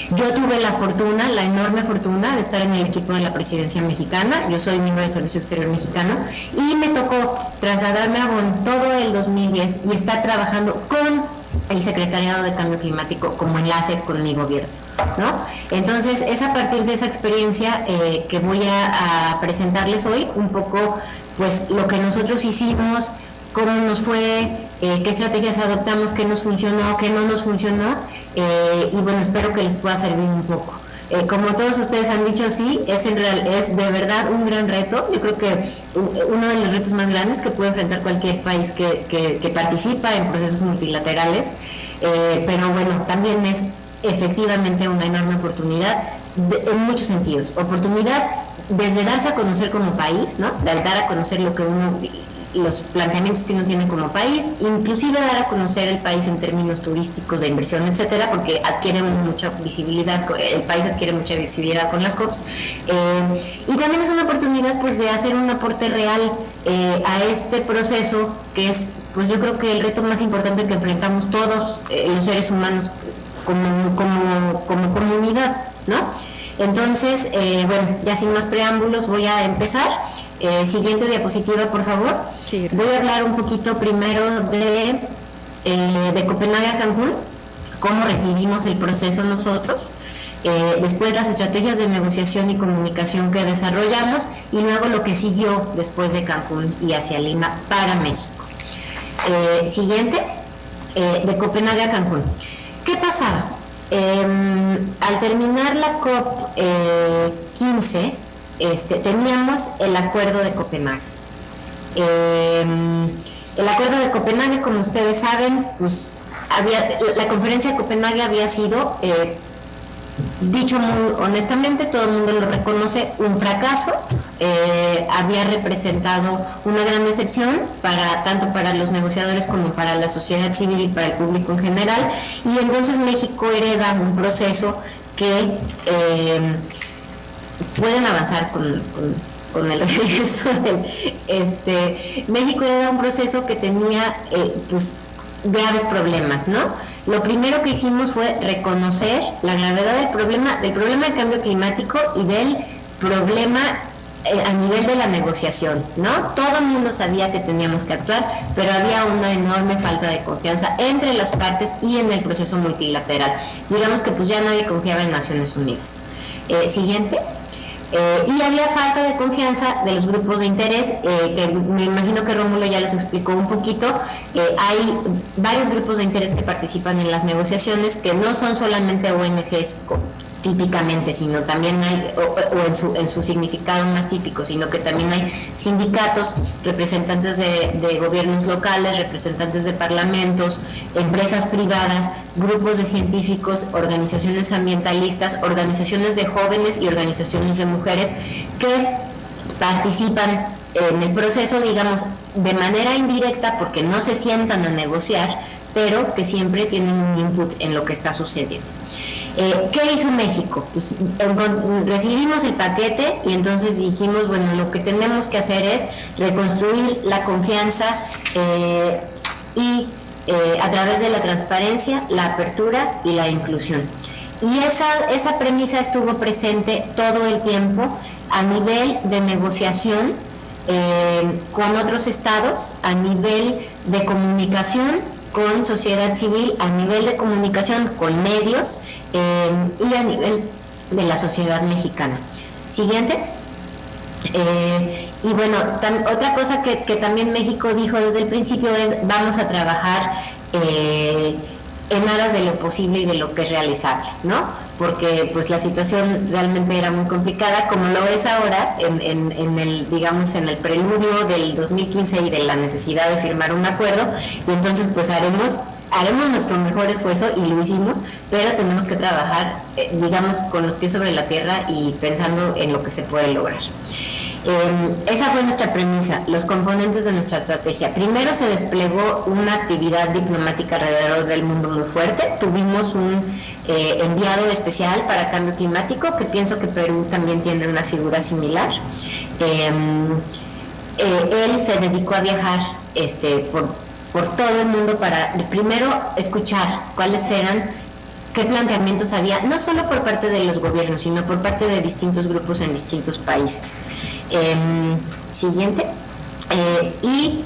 Yo tuve la enorme fortuna de estar en el equipo de la presidencia mexicana. Yo soy miembro del Servicio Exterior mexicano y me tocó trasladarme a Bonn todo el 2010 y estar trabajando con el Secretariado de Cambio Climático como enlace con mi gobierno, ¿no? Entonces es a partir de esa experiencia que voy a presentarles hoy un poco pues lo que nosotros hicimos, cómo nos fue, qué estrategias adoptamos, qué nos funcionó, qué no nos funcionó, y bueno, espero que les pueda servir un poco. Como todos ustedes han dicho, sí, es de verdad un gran reto. Yo creo que uno de los retos más grandes que puede enfrentar cualquier país que participa en procesos multilaterales, pero bueno, también es efectivamente una enorme oportunidad en muchos sentidos. Oportunidad desde darse a conocer como país, ¿no? De dar a conocer los planteamientos que uno tiene como país, inclusive dar a conocer el país en términos turísticos, de inversión, etcétera, porque adquiere mucha visibilidad, el país adquiere mucha visibilidad con las COPs, y también es una oportunidad pues de hacer un aporte real a este proceso que es, pues yo creo que el reto más importante que enfrentamos todos los seres humanos como comunidad, ¿no? Entonces, bueno, ya sin más preámbulos voy a empezar. Siguiente diapositiva, por favor. Sí. Voy a hablar un poquito primero de Copenhague a Cancún, cómo recibimos el proceso nosotros, después las estrategias de negociación y comunicación que desarrollamos y luego lo que siguió después de Cancún y hacia Lima para México. Siguiente, de Copenhague a Cancún. ¿Qué pasaba? Al terminar la COP 15, teníamos el Acuerdo de Copenhague. El Acuerdo de Copenhague, como ustedes saben, pues la conferencia de Copenhague había sido, dicho muy honestamente, todo el mundo lo reconoce, un fracaso. Había representado una gran decepción tanto para los negociadores como para la sociedad civil y para el público en general, y entonces México hereda un proceso que pueden avanzar con el regreso México hereda un proceso que tenía pues graves problemas, ¿no? Lo primero que hicimos fue reconocer la gravedad del problema de cambio climático y del problema a nivel de la negociación, ¿no? Todo el mundo sabía que teníamos que actuar, pero había una enorme falta de confianza entre las partes y en el proceso multilateral. Digamos que pues ya nadie confiaba en Naciones Unidas. Siguiente. Y había falta de confianza de los grupos de interés, que me imagino que Rómulo ya les explicó un poquito. Hay varios grupos de interés que participan en las negociaciones, que no son solamente ONGs típicamente, sino también hay, o en su significado más típico, sino que también hay sindicatos, representantes de gobiernos locales, representantes de parlamentos, empresas privadas, grupos de científicos, organizaciones ambientalistas, organizaciones de jóvenes y organizaciones de mujeres que participan en el proceso, digamos, de manera indirecta, porque no se sientan a negociar, pero que siempre tienen un input en lo que está sucediendo. ¿Qué hizo México? Pues recibimos el paquete y entonces dijimos, bueno, lo que tenemos que hacer es reconstruir la confianza y a través de la transparencia, la apertura y la inclusión. Y esa premisa estuvo presente todo el tiempo a nivel de negociación con otros estados, a nivel de comunicación con sociedad civil, a nivel de comunicación con medios y a nivel de la sociedad mexicana. Siguiente. Y bueno, otra cosa que también México dijo desde el principio es: vamos a trabajar en aras de lo posible y de lo que es realizable, ¿no? Porque pues la situación realmente era muy complicada, como lo es ahora en el, digamos, en el preludio del 2015 y de la necesidad de firmar un acuerdo. Y entonces pues haremos nuestro mejor esfuerzo, y lo hicimos, pero tenemos que trabajar, digamos, con los pies sobre la tierra y pensando en lo que se puede lograr. Esa fue nuestra premisa, los componentes de nuestra estrategia. Primero se desplegó una actividad diplomática alrededor del mundo muy fuerte. Tuvimos un enviado especial para cambio climático, que pienso que Perú también tiene una figura similar. Él se dedicó a viajar por todo el mundo para primero escuchar cuáles eran, qué planteamientos había, no solo por parte de los gobiernos, sino por parte de distintos grupos en distintos países. Siguiente. Y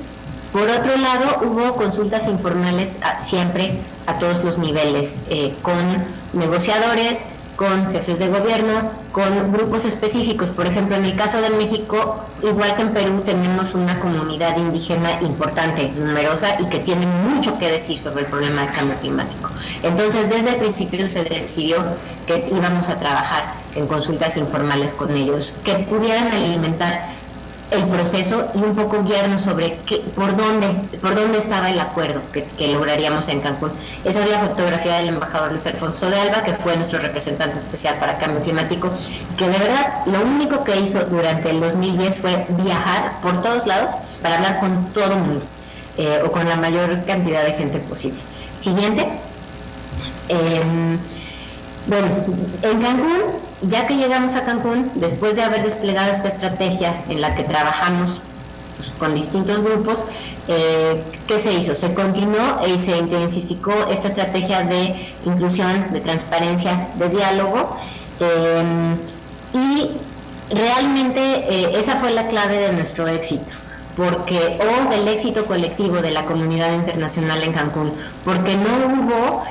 por otro lado, hubo consultas informales siempre a todos los niveles, con negociadores, con jefes de gobierno, con grupos específicos. Por ejemplo, en el caso de México, igual que en Perú, tenemos una comunidad indígena importante, numerosa, y que tiene mucho que decir sobre el problema del cambio climático. Entonces, desde el principio se decidió que íbamos a trabajar en consultas informales con ellos, que pudieran alimentar el proceso y un poco guiarnos sobre por dónde estaba el acuerdo que lograríamos en Cancún. Esa es la fotografía del embajador Luis Alfonso de Alba, que fue nuestro representante especial para cambio climático, que de verdad lo único que hizo durante el 2010 fue viajar por todos lados para hablar con todo el mundo, o con la mayor cantidad de gente posible. Siguiente. Bueno, en Cancún, ya que llegamos a Cancún, después de haber desplegado esta estrategia en la que trabajamos pues, con distintos grupos, ¿qué se hizo? Se continuó y se intensificó esta estrategia de inclusión, de transparencia, de diálogo, y realmente esa fue la clave de nuestro éxito, del éxito colectivo de la comunidad internacional en Cancún, porque no hubo,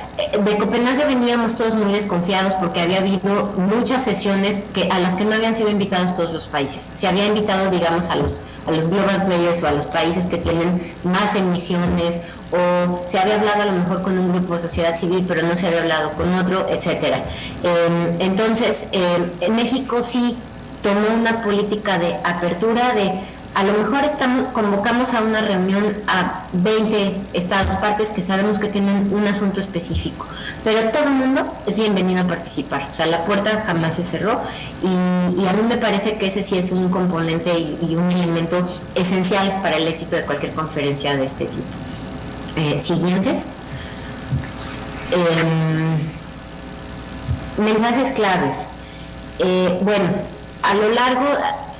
de Copenhague veníamos todos muy desconfiados porque había habido muchas sesiones a las que no habían sido invitados todos los países. Se había invitado, digamos, a los global players o a los países que tienen más emisiones, o se había hablado a lo mejor con un grupo de sociedad civil, pero no se había hablado con otro, etcétera. Entonces, en México sí tomó una política de apertura, a lo mejor convocamos a una reunión a 20 estados partes que sabemos que tienen un asunto específico, pero todo el mundo es bienvenido a participar, o sea, la puerta jamás se cerró, y a mí me parece que ese sí es un componente y un elemento esencial para el éxito de cualquier conferencia de este tipo. Siguiente. Mensajes claves. Bueno, a lo largo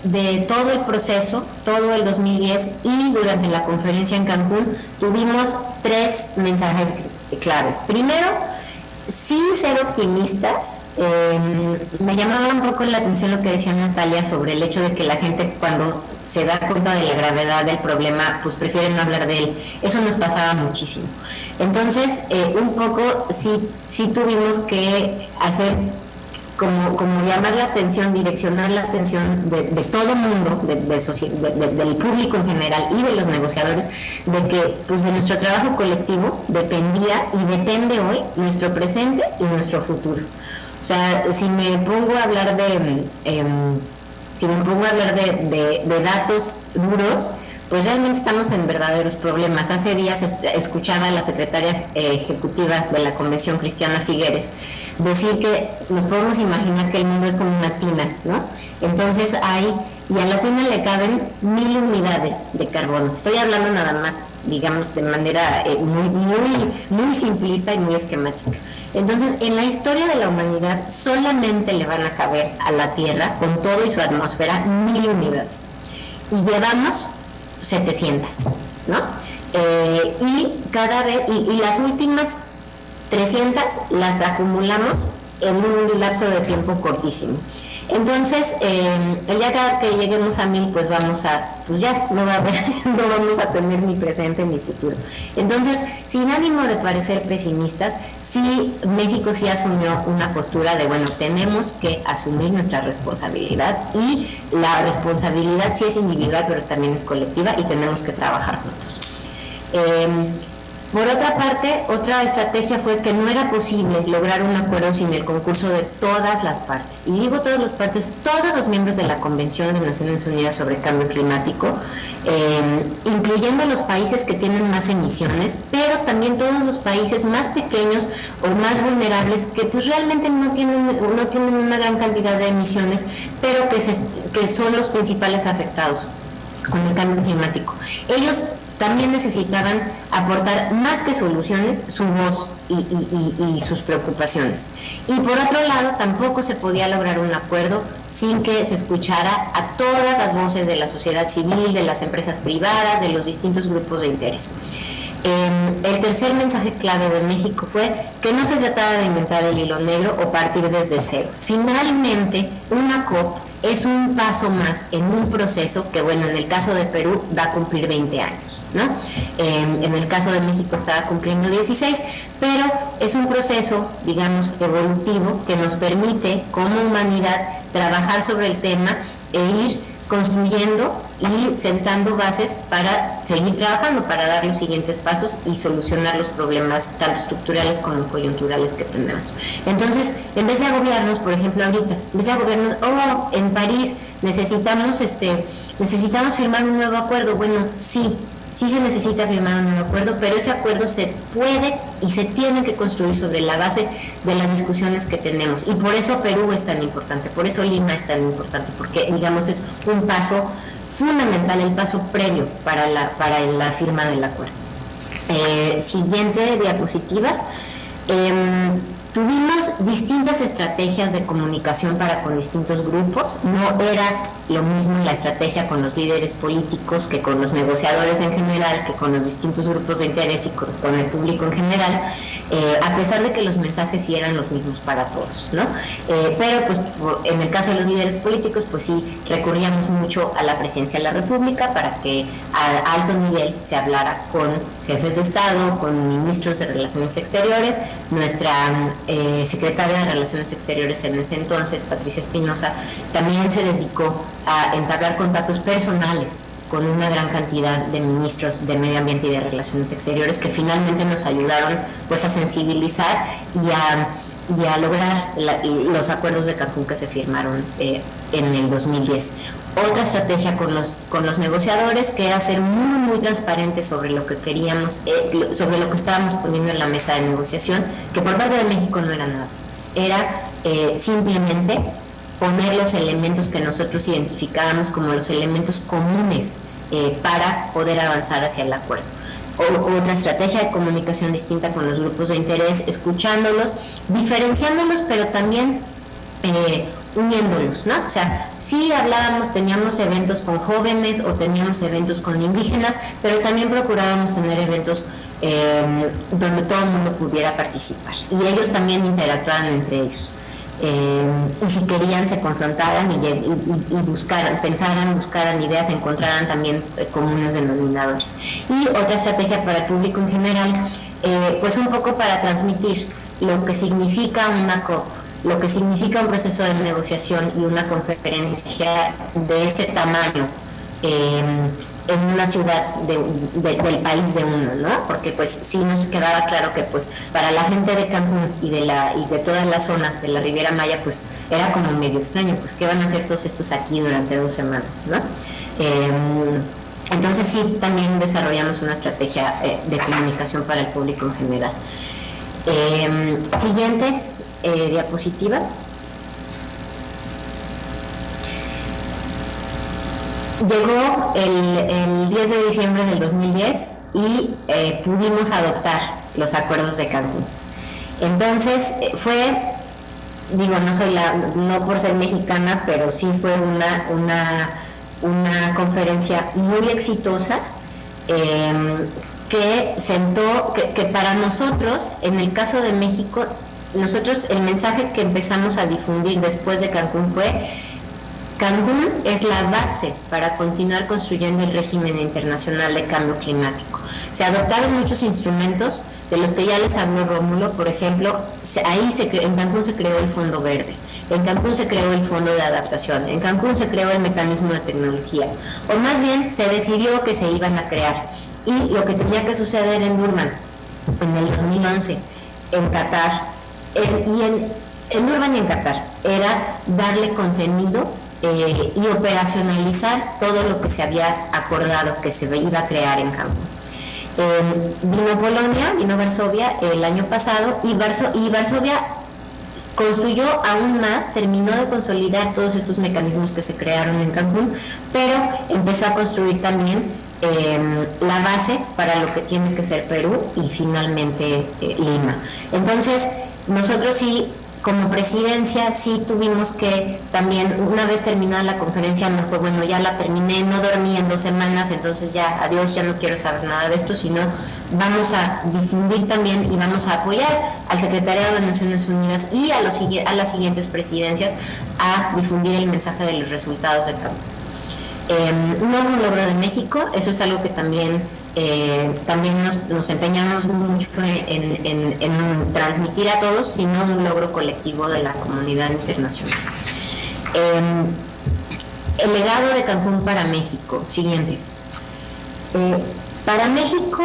de todo el proceso, todo el 2010 y durante la conferencia en Cancún, tuvimos 3 mensajes claves. Primero, sin ser optimistas, me llamaba un poco la atención lo que decía Natalia sobre el hecho de que la gente, cuando se da cuenta de la gravedad del problema, pues prefieren no hablar de él. Eso nos pasaba muchísimo. Entonces, un poco sí tuvimos que hacer como llamar la atención, direccionar la atención de todo el mundo, del público en general y de los negociadores, de que pues de nuestro trabajo colectivo dependía y depende hoy nuestro presente y nuestro futuro. O sea, si me pongo a hablar de datos duros, pues realmente estamos en verdaderos problemas. Hace días escuchaba a la secretaria ejecutiva de la Convención, Cristiana Figueres, decir que nos podemos imaginar que el mundo es como una tina, ¿no? Entonces y a la tina le caben 1000 unidades de carbono. Estoy hablando nada más, digamos, de manera muy simplista y muy esquemática. Entonces, en la historia de la humanidad solamente le van a caber a la Tierra, con todo y su atmósfera, 1000 unidades. Y llevamos 700, ¿no? Y las últimas 300 las acumulamos en un lapso de tiempo cortísimo. Entonces, ya cada que lleguemos a 1000, pues ya no vamos a tener ni presente ni futuro. Entonces, sin ánimo de parecer pesimistas, sí, México sí asumió una postura de, bueno, tenemos que asumir nuestra responsabilidad, y la responsabilidad sí es individual, pero también es colectiva, y tenemos que trabajar juntos. Por otra parte, otra estrategia fue que no era posible lograr un acuerdo sin el concurso de todas las partes. Y digo todas las partes, todos los miembros de la Convención de Naciones Unidas sobre el Cambio Climático, incluyendo los países que tienen más emisiones, pero también todos los países más pequeños o más vulnerables que pues realmente no tienen una gran cantidad de emisiones, pero que son los principales afectados con el cambio climático. Ellos también necesitaban aportar más que soluciones, su voz y sus preocupaciones. Y por otro lado, tampoco se podía lograr un acuerdo sin que se escuchara a todas las voces de la sociedad civil, de las empresas privadas, de los distintos grupos de interés. El tercer mensaje clave de México fue que no se trataba de inventar el hilo negro o partir desde cero. Finalmente, una COP es un paso más en un proceso que, bueno, en el caso de Perú va a cumplir 20 años, ¿no? En el caso de México estaba cumpliendo 16, pero es un proceso, digamos, evolutivo que nos permite como humanidad trabajar sobre el tema e ir construyendo y sentando bases para seguir trabajando, para dar los siguientes pasos y solucionar los problemas tanto estructurales como coyunturales que tenemos. Entonces, en vez de agobiarnos, por ejemplo, ahorita, en vez de agobiarnos, en París necesitamos firmar un nuevo acuerdo. Bueno, sí se necesita firmar un nuevo acuerdo, pero ese acuerdo se puede y se tiene que construir sobre la base de las discusiones que tenemos. Y por eso Perú es tan importante, por eso Lima es tan importante, porque, digamos, es un paso fundamental, el paso previo para la firma del acuerdo. Siguiente diapositiva. Tuvimos distintas estrategias de comunicación con distintos grupos. No era lo mismo la estrategia con los líderes políticos que con los negociadores en general, que con los distintos grupos de interés y con el público en general, a pesar de que los mensajes sí eran los mismos para todos, ¿no? Pero pues en el caso de los líderes políticos, pues sí recurríamos mucho a la Presidencia de la República para que a alto nivel se hablara con jefes de Estado, con ministros de Relaciones Exteriores. Nuestra secretaria de Relaciones Exteriores en ese entonces, Patricia Espinosa, también se dedicó a entablar contactos personales con una gran cantidad de ministros de Medio Ambiente y de Relaciones Exteriores que finalmente nos ayudaron pues a sensibilizar y a lograr los acuerdos de Cancún que se firmaron en el 2010. Otra estrategia con los negociadores, que era ser muy, muy transparentes sobre lo que queríamos, sobre lo que estábamos poniendo en la mesa de negociación, que por parte de México no era nada. Era simplemente poner los elementos que nosotros identificábamos como los elementos comunes para poder avanzar hacia el acuerdo. Otra estrategia de comunicación distinta con los grupos de interés, escuchándolos, diferenciándolos, pero también uniéndolos, ¿no? O sea, sí teníamos eventos con jóvenes o teníamos eventos con indígenas, pero también procurábamos tener eventos donde todo el mundo pudiera participar y ellos también interactuaran entre ellos. Y si querían se confrontaran y buscaran ideas, encontraran también comunes denominadores. Y otra estrategia para el público en general, pues un poco para transmitir lo que significa una COP, lo que significa un proceso de negociación y una conferencia de este tamaño en una ciudad del país de uno, ¿no? Porque pues sí nos quedaba claro que pues para la gente de Cancún y de toda la zona de la Riviera Maya pues era como medio extraño, pues ¿qué van a hacer todos estos aquí durante 2 semanas, ¿no? Entonces sí, también desarrollamos una estrategia de comunicación para el público en general. Siguiente diapositiva. Llegó el 10 de diciembre del 2010 y pudimos adoptar los acuerdos de Cancún. Entonces digo, no por ser mexicana, pero sí fue una conferencia muy exitosa, que para nosotros, en el caso de México, nosotros el mensaje que empezamos a difundir después de Cancún fue: Cancún es la base para continuar construyendo el régimen internacional de cambio climático. Se adoptaron muchos instrumentos de los que ya les habló Rómulo. Por ejemplo, en Cancún se creó el Fondo Verde, en Cancún se creó el Fondo de Adaptación, en Cancún se creó el Mecanismo de Tecnología, o más bien se decidió que se iban a crear. Y lo que tenía que suceder en Durban en el 2011, en Qatar, en Durban y en Qatar, era darle contenido y operacionalizar todo lo que se había acordado que se iba a crear en Cancún. Vino Varsovia el año pasado, y Varsovia construyó aún más, terminó de consolidar todos estos mecanismos que se crearon en Cancún, pero empezó a construir también la base para lo que tiene que ser Perú y finalmente Lima. Entonces, nosotros sí, como presidencia, sí tuvimos que también, una vez terminada la conferencia, no fue bueno, ya la terminé, no dormí en 2 semanas, entonces ya, adiós, ya no quiero saber nada de esto, sino vamos a difundir también y vamos a apoyar al Secretariado de Naciones Unidas y a las siguientes presidencias a difundir el mensaje de los resultados de Cancún. No fue un logro de México, eso es algo que también nos empeñamos mucho en transmitir a todos, sino un logro colectivo de la comunidad internacional. El legado de Cancún para México, siguiente. Para México,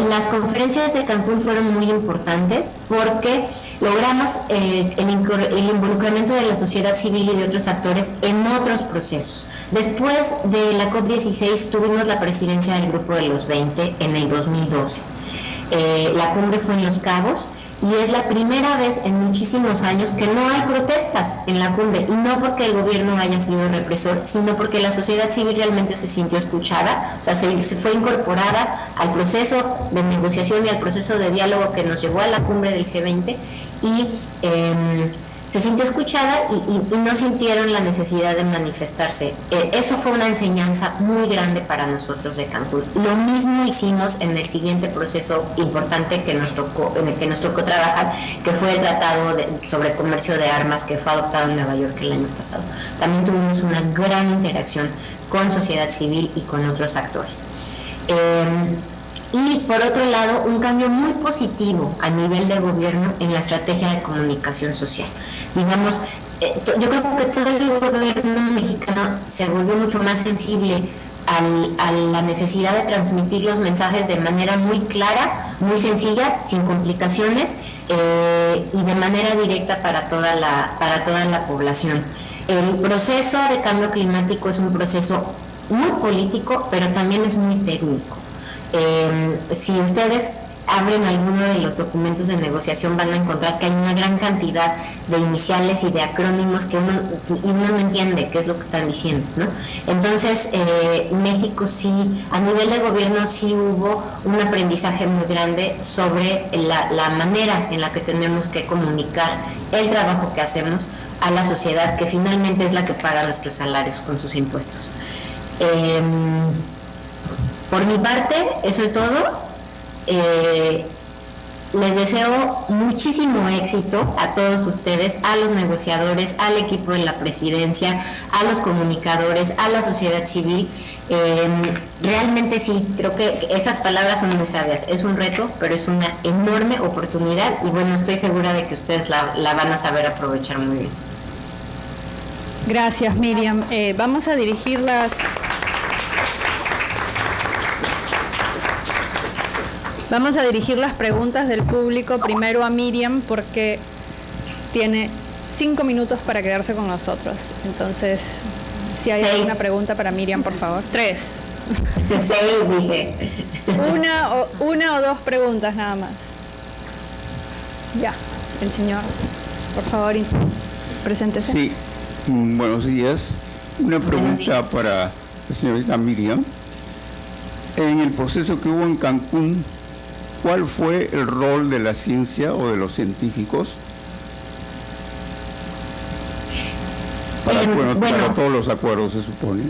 las conferencias de Cancún fueron muy importantes porque logramos el involucramiento de la sociedad civil y de otros actores en otros procesos. Después de la COP16 tuvimos la presidencia del Grupo de los 20 en el 2012. La cumbre fue en Los Cabos y es la primera vez en muchísimos años que no hay protestas en la cumbre, y no porque el gobierno haya sido represor, sino porque la sociedad civil realmente se sintió escuchada, o sea, se fue incorporada al proceso de negociación y al proceso de diálogo que nos llevó a la cumbre del G20, y se sintió escuchada y no sintieron la necesidad de manifestarse. Eso fue una enseñanza muy grande para nosotros de Cancún. Lo mismo hicimos en el siguiente proceso importante en el que nos tocó trabajar, que fue el Tratado sobre Comercio de Armas, que fue adoptado en Nueva York el año pasado. También tuvimos una gran interacción con sociedad civil y con otros actores. Y por otro lado, un cambio muy positivo a nivel de gobierno en la estrategia de comunicación social. Digamos, yo creo que todo el gobierno mexicano se volvió mucho más sensible a la necesidad de transmitir los mensajes de manera muy clara, muy sencilla, sin complicaciones, y de manera directa para toda la población. El proceso de cambio climático es un proceso muy político, pero también es muy técnico. Si ustedes abren alguno de los documentos de negociación, van a encontrar que hay una gran cantidad de iniciales y de acrónimos que uno no entiende qué es lo que están diciendo, ¿no? Entonces, México sí, a nivel de gobierno sí hubo un aprendizaje muy grande sobre la manera en la que tenemos que comunicar el trabajo que hacemos a la sociedad, que finalmente es la que paga nuestros salarios con sus impuestos. Por mi parte, eso es todo. Les deseo muchísimo éxito a todos ustedes, a los negociadores, al equipo de la presidencia, a los comunicadores, a la sociedad civil. Realmente sí, creo que esas palabras son muy sabias. Es un reto, pero es una enorme oportunidad, y bueno, estoy segura de que ustedes la van a saber aprovechar muy bien. Gracias, Miriam. Vamos a dirigir las preguntas del público primero a Miriam, porque tiene 5 minutos para quedarse con nosotros. Entonces, si hay 6. alguna pregunta para Miriam, por favor. 3. 6, dije. Una o 2 preguntas nada más. Ya, el señor, por favor, preséntese. Sí, buenos días. Una pregunta para la señorita Miriam. En el proceso que hubo en Cancún, ¿cuál fue el rol de la ciencia o de los científicos para todos los acuerdos, se supone?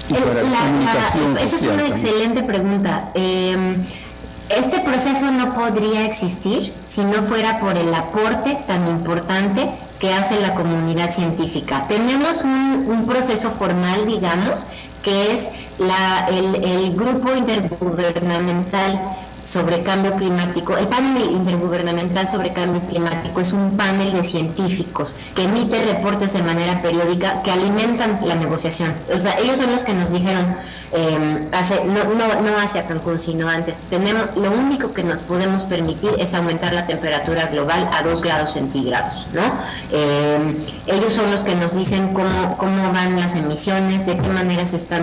Y para comunicación esa es social una también. excelente pregunta. Este proceso no podría existir si no fuera por el aporte tan importante que hace la comunidad científica. Tenemos un proceso formal, digamos, que es el grupo intergubernamental sobre cambio climático. El panel intergubernamental sobre cambio climático es un panel de científicos que emite reportes de manera periódica que alimentan la negociación. O sea, ellos son los que nos dijeron no hacia Cancún, sino antes. Lo único que nos podemos permitir es aumentar la temperatura global a 2 grados centígrados, ¿no? Ellos son los que nos dicen cómo van las emisiones, de qué manera se está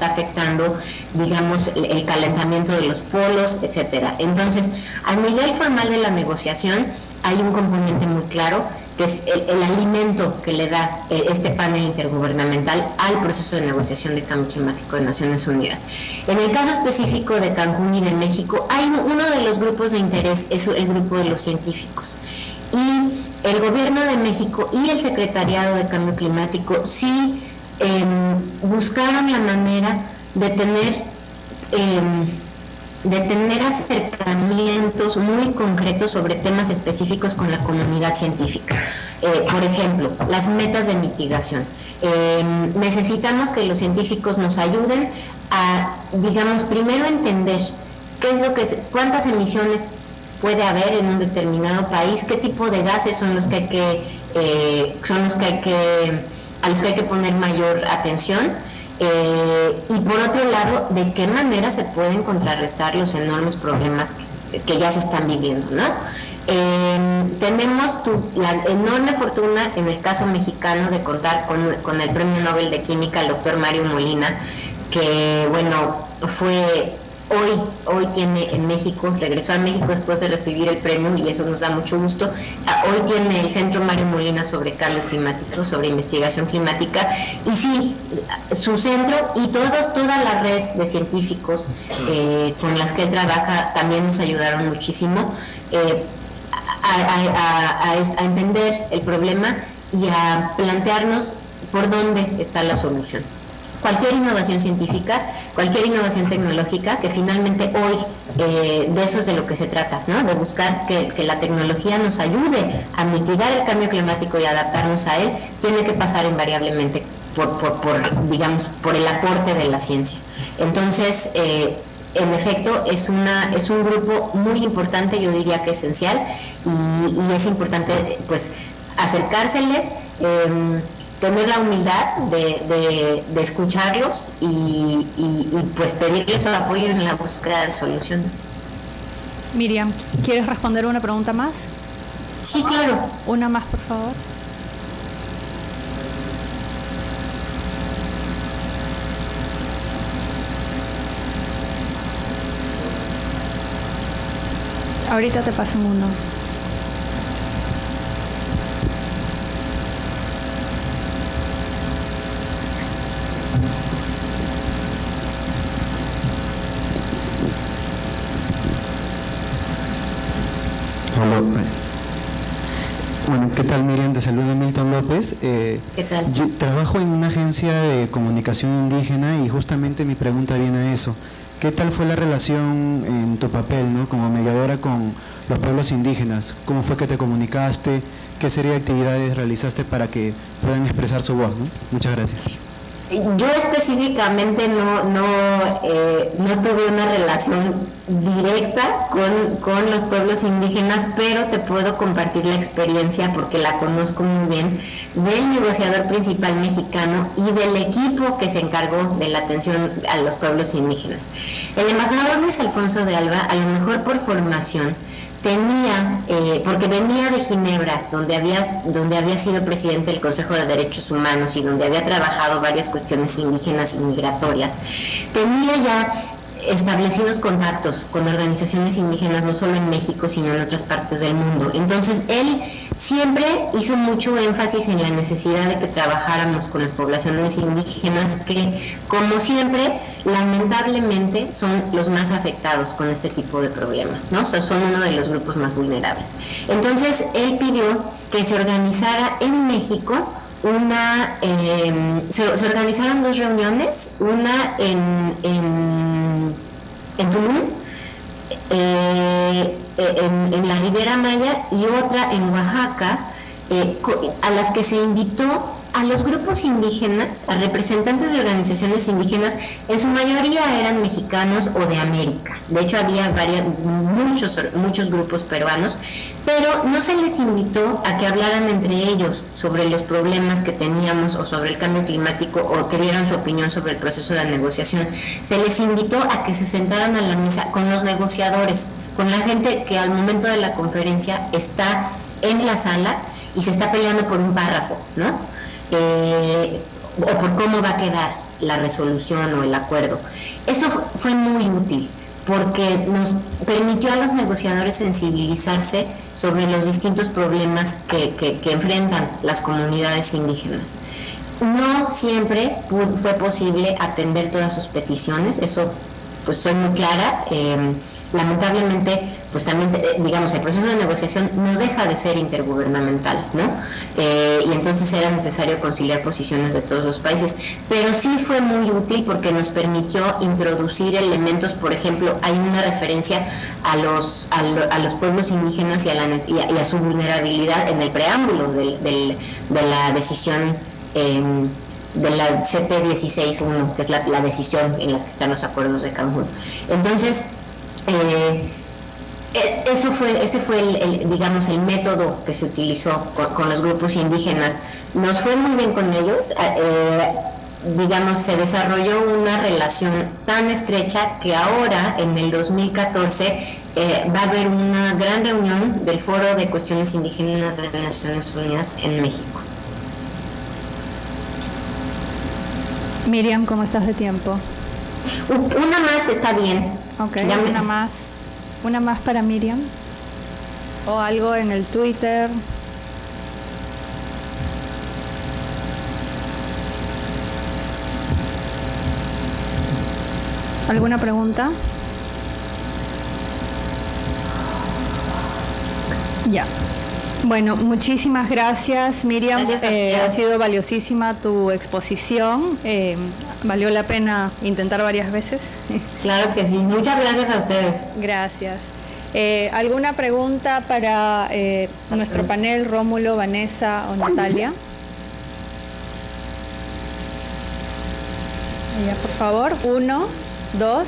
afectando, digamos, el calentamiento de los polos, etcétera. Entonces, a nivel formal de la negociación hay un componente muy claro, que es el alimento que le da este panel intergubernamental al proceso de negociación de cambio climático de Naciones Unidas. En el caso específico de Cancún y de México, hay uno de los grupos de interés, es el grupo de los científicos. Y el gobierno de México y el Secretariado de Cambio Climático sí buscaron la manera de tener acercamientos muy concretos sobre temas específicos con la comunidad científica. Por ejemplo, las metas de mitigación. Necesitamos que los científicos nos ayuden a, digamos, primero entender cuántas emisiones puede haber en un determinado país, qué tipo de gases son los que a los que hay que poner mayor atención. Y por otro lado, de qué manera se pueden contrarrestar los enormes problemas que ya se están viviendo, ¿no? Tenemos la enorme fortuna, en el caso mexicano, de contar con el Premio Nobel de Química, el doctor Mario Molina, que, bueno, hoy tiene en México, regresó a México después de recibir el premio, y eso nos da mucho gusto. Hoy tiene el Centro Mario Molina sobre cambio climático, sobre investigación climática, y sí, su centro y toda la red de científicos con las que él trabaja también nos ayudaron muchísimo a entender el problema y a plantearnos por dónde está la solución. Cualquier innovación científica, cualquier innovación tecnológica, que finalmente hoy de eso es de lo que se trata, ¿no? De buscar que la tecnología nos ayude a mitigar el cambio climático y adaptarnos a él, tiene que pasar invariablemente por el aporte de la ciencia. Entonces, en efecto, es un grupo muy importante, yo diría que esencial, y es importante, pues, acercárseles, tener la humildad de escucharlos y pues pedirles su apoyo en la búsqueda de soluciones. Miriam, ¿quieres responder una pregunta más? Sí, claro. Una más, por favor. Ahorita te paso uno. Bueno, ¿qué tal, Miriam? Te saluda Milton López. ¿Qué tal? Yo trabajo en una agencia de comunicación indígena y justamente mi pregunta viene a eso. ¿Qué tal fue la relación en tu papel, ¿no?, como mediadora con los pueblos indígenas? ¿Cómo fue que te comunicaste? ¿Qué serie de actividades realizaste para que puedan expresar su voz, ¿no? Muchas gracias. Yo específicamente no tuve una relación directa con los pueblos indígenas, pero te puedo compartir la experiencia, porque la conozco muy bien, del negociador principal mexicano y del equipo que se encargó de la atención a los pueblos indígenas. El embajador Luis Alfonso de Alba, a lo mejor por formación, porque venía de Ginebra, donde había sido presidente del Consejo de Derechos Humanos y donde había trabajado varias cuestiones indígenas y migratorias, tenía ya establecidos contactos con organizaciones indígenas, no solo en México, sino en otras partes del mundo. Entonces, él siempre hizo mucho énfasis en la necesidad de que trabajáramos con las poblaciones indígenas, que, como siempre, lamentablemente son los más afectados con este tipo de problemas, ¿no? O sea, son uno de los grupos más vulnerables. Entonces, él pidió que se organizara en México se organizaron 2 reuniones, una en Tulum, en la Riviera Maya, y otra en Oaxaca, a las que se invitó a los grupos indígenas, a representantes de organizaciones indígenas. En su mayoría eran mexicanos o de América. De hecho, había muchos grupos peruanos, pero no se les invitó a que hablaran entre ellos sobre los problemas que teníamos o sobre el cambio climático, o que dieran su opinión sobre el proceso de negociación. Se les invitó a que se sentaran a la mesa con los negociadores, con la gente que al momento de la conferencia está en la sala y se está peleando por un párrafo, ¿no? O por cómo va a quedar la resolución o el acuerdo. Eso fue muy útil, porque nos permitió a los negociadores sensibilizarse sobre los distintos problemas que enfrentan las comunidades indígenas. No siempre fue posible atender todas sus peticiones, eso pues soy muy clara. Lamentablemente, pues también, digamos, el proceso de negociación no deja de ser intergubernamental, ¿no? Y entonces era necesario conciliar posiciones de todos los países, pero sí fue muy útil porque nos permitió introducir elementos. Por ejemplo, hay una referencia a los pueblos indígenas y a su vulnerabilidad en el preámbulo de la decisión de la CP 16.1, que es la decisión en la que están los acuerdos de Cancún. Entonces, ese fue digamos, el método que se utilizó con los grupos indígenas. Nos fue muy bien con ellos. Digamos, se desarrolló una relación tan estrecha que ahora, en el 2014, va a haber una gran reunión del Foro de Cuestiones Indígenas de Naciones Unidas en México. Miriam, ¿cómo estás de tiempo? Una más está bien. Ok, una más para Miriam. O algo en el Twitter. ¿Alguna pregunta? Ya. Bueno, muchísimas gracias, Miriam. Gracias a ustedes. Ha sido valiosísima tu exposición. Valió la pena intentar varias veces. Claro que sí. Muchas gracias a ustedes. Gracias. ¿Alguna pregunta para nuestro panel, Rómulo, Vanessa o Natalia? Ya, por favor. 1, 2.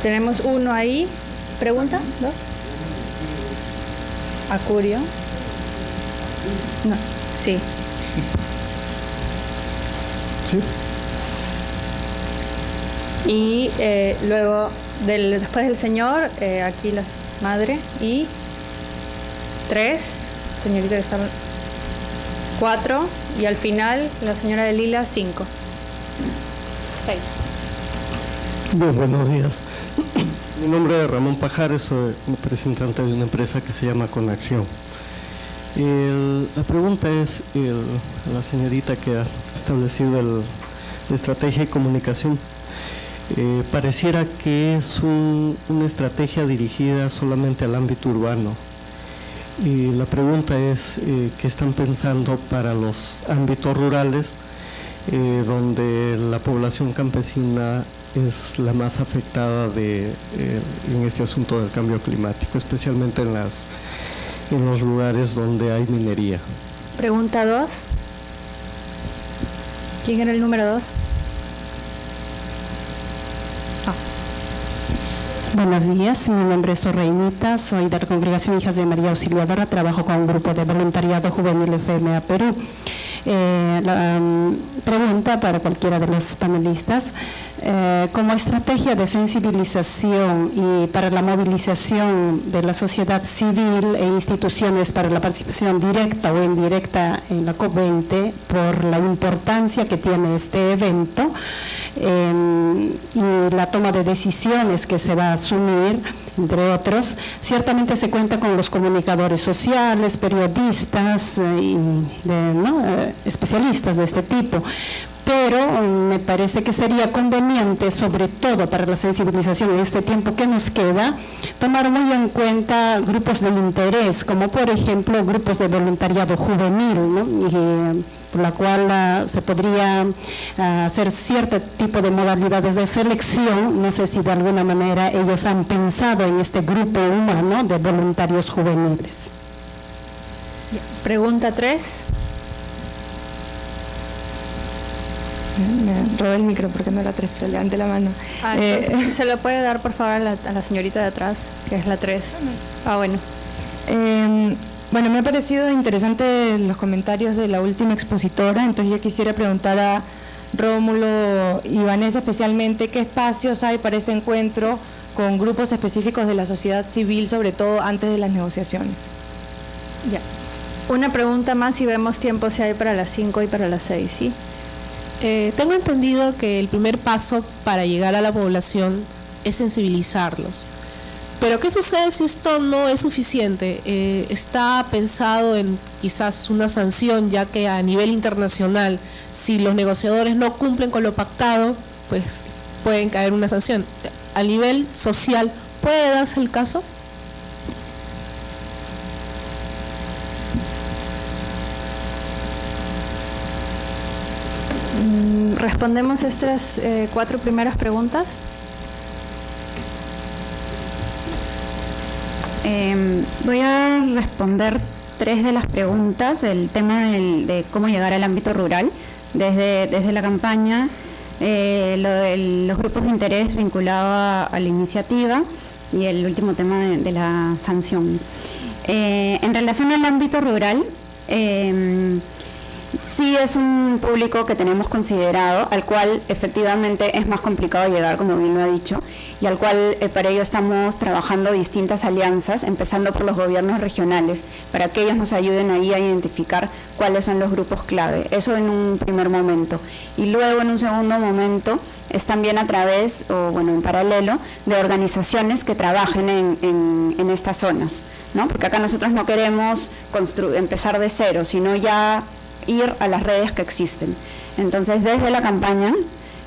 Tenemos uno ahí. ¿Pregunta? 2. Acurio. No, sí. ¿Sí? Y luego, después del señor, aquí la madre. Y 3, señorita que está. 4. Y al final, la señora de Lila, 5. 6. Bien, buenos días. Mi nombre es Ramón Pajares, soy representante de una empresa que se llama Conacción. La pregunta es, la señorita que ha establecido la estrategia de comunicación, pareciera que es una estrategia dirigida solamente al ámbito urbano. Y la pregunta es, ¿qué están pensando para los ámbitos rurales, donde la población campesina es la más afectada en este asunto del cambio climático, especialmente en los lugares donde hay minería? Pregunta 2. ¿Quién era el número 2? Buenos días, mi nombre es Sorreinita, soy de la Congregación Hijas de María Auxiliadora, trabajo con un grupo de voluntariado juvenil FMA Perú. La pregunta para cualquiera de los panelistas, como estrategia de sensibilización y para la movilización de la sociedad civil e instituciones para la participación directa o indirecta en la COP20 por la importancia que tiene este evento, y la toma de decisiones que se va a asumir, entre otros. Ciertamente se cuenta con los comunicadores sociales, periodistas especialistas de este tipo, pero me parece que sería conveniente, sobre todo para la sensibilización en este tiempo que nos queda, tomar muy en cuenta grupos de interés, como por ejemplo grupos de voluntariado juvenil, ¿no? Y, por la cual se podría hacer cierto tipo de modalidades de selección. No sé si de alguna manera ellos han pensado en este grupo humano de voluntarios juveniles. Pregunta 3. Me robé el micro porque no era 3, pero levante la mano. Se lo puede dar por favor a la señorita de atrás, que es la 3. Bueno. Bueno, me ha parecido interesante los comentarios de la última expositora, entonces yo quisiera preguntar a Rómulo y Vanessa especialmente qué espacios hay para este encuentro con grupos específicos de la sociedad civil, sobre todo antes de las negociaciones. Ya. Una pregunta más y vemos tiempo si hay para las 5 y para las 6, ¿sí? Tengo entendido que el primer paso para llegar a la población es sensibilizarlos. Pero ¿qué sucede si esto no es suficiente? ¿Está pensado en quizás una sanción, ya que a nivel internacional, si los negociadores no cumplen con lo pactado, pues pueden caer una sanción? ¿A nivel social puede darse el caso? Respondemos estas 4 primeras preguntas. Voy a responder 3 de las preguntas. El tema de cómo llegar al ámbito rural desde la campaña, lo de los grupos de interés vinculados a la iniciativa y el último tema de la sanción. En relación al ámbito rural, sí es un público que tenemos considerado, al cual efectivamente es más complicado llegar, como bien lo ha dicho, y al cual para ello estamos trabajando distintas alianzas, empezando por los gobiernos regionales, para que ellos nos ayuden ahí a identificar cuáles son los grupos clave. Eso en un primer momento. Y luego en un segundo momento es también a través, o bueno, en paralelo, de organizaciones que trabajen en estas zonas, ¿no? Porque acá nosotros no queremos empezar de cero, sino ya ir a las redes que existen. Entonces, desde la campaña,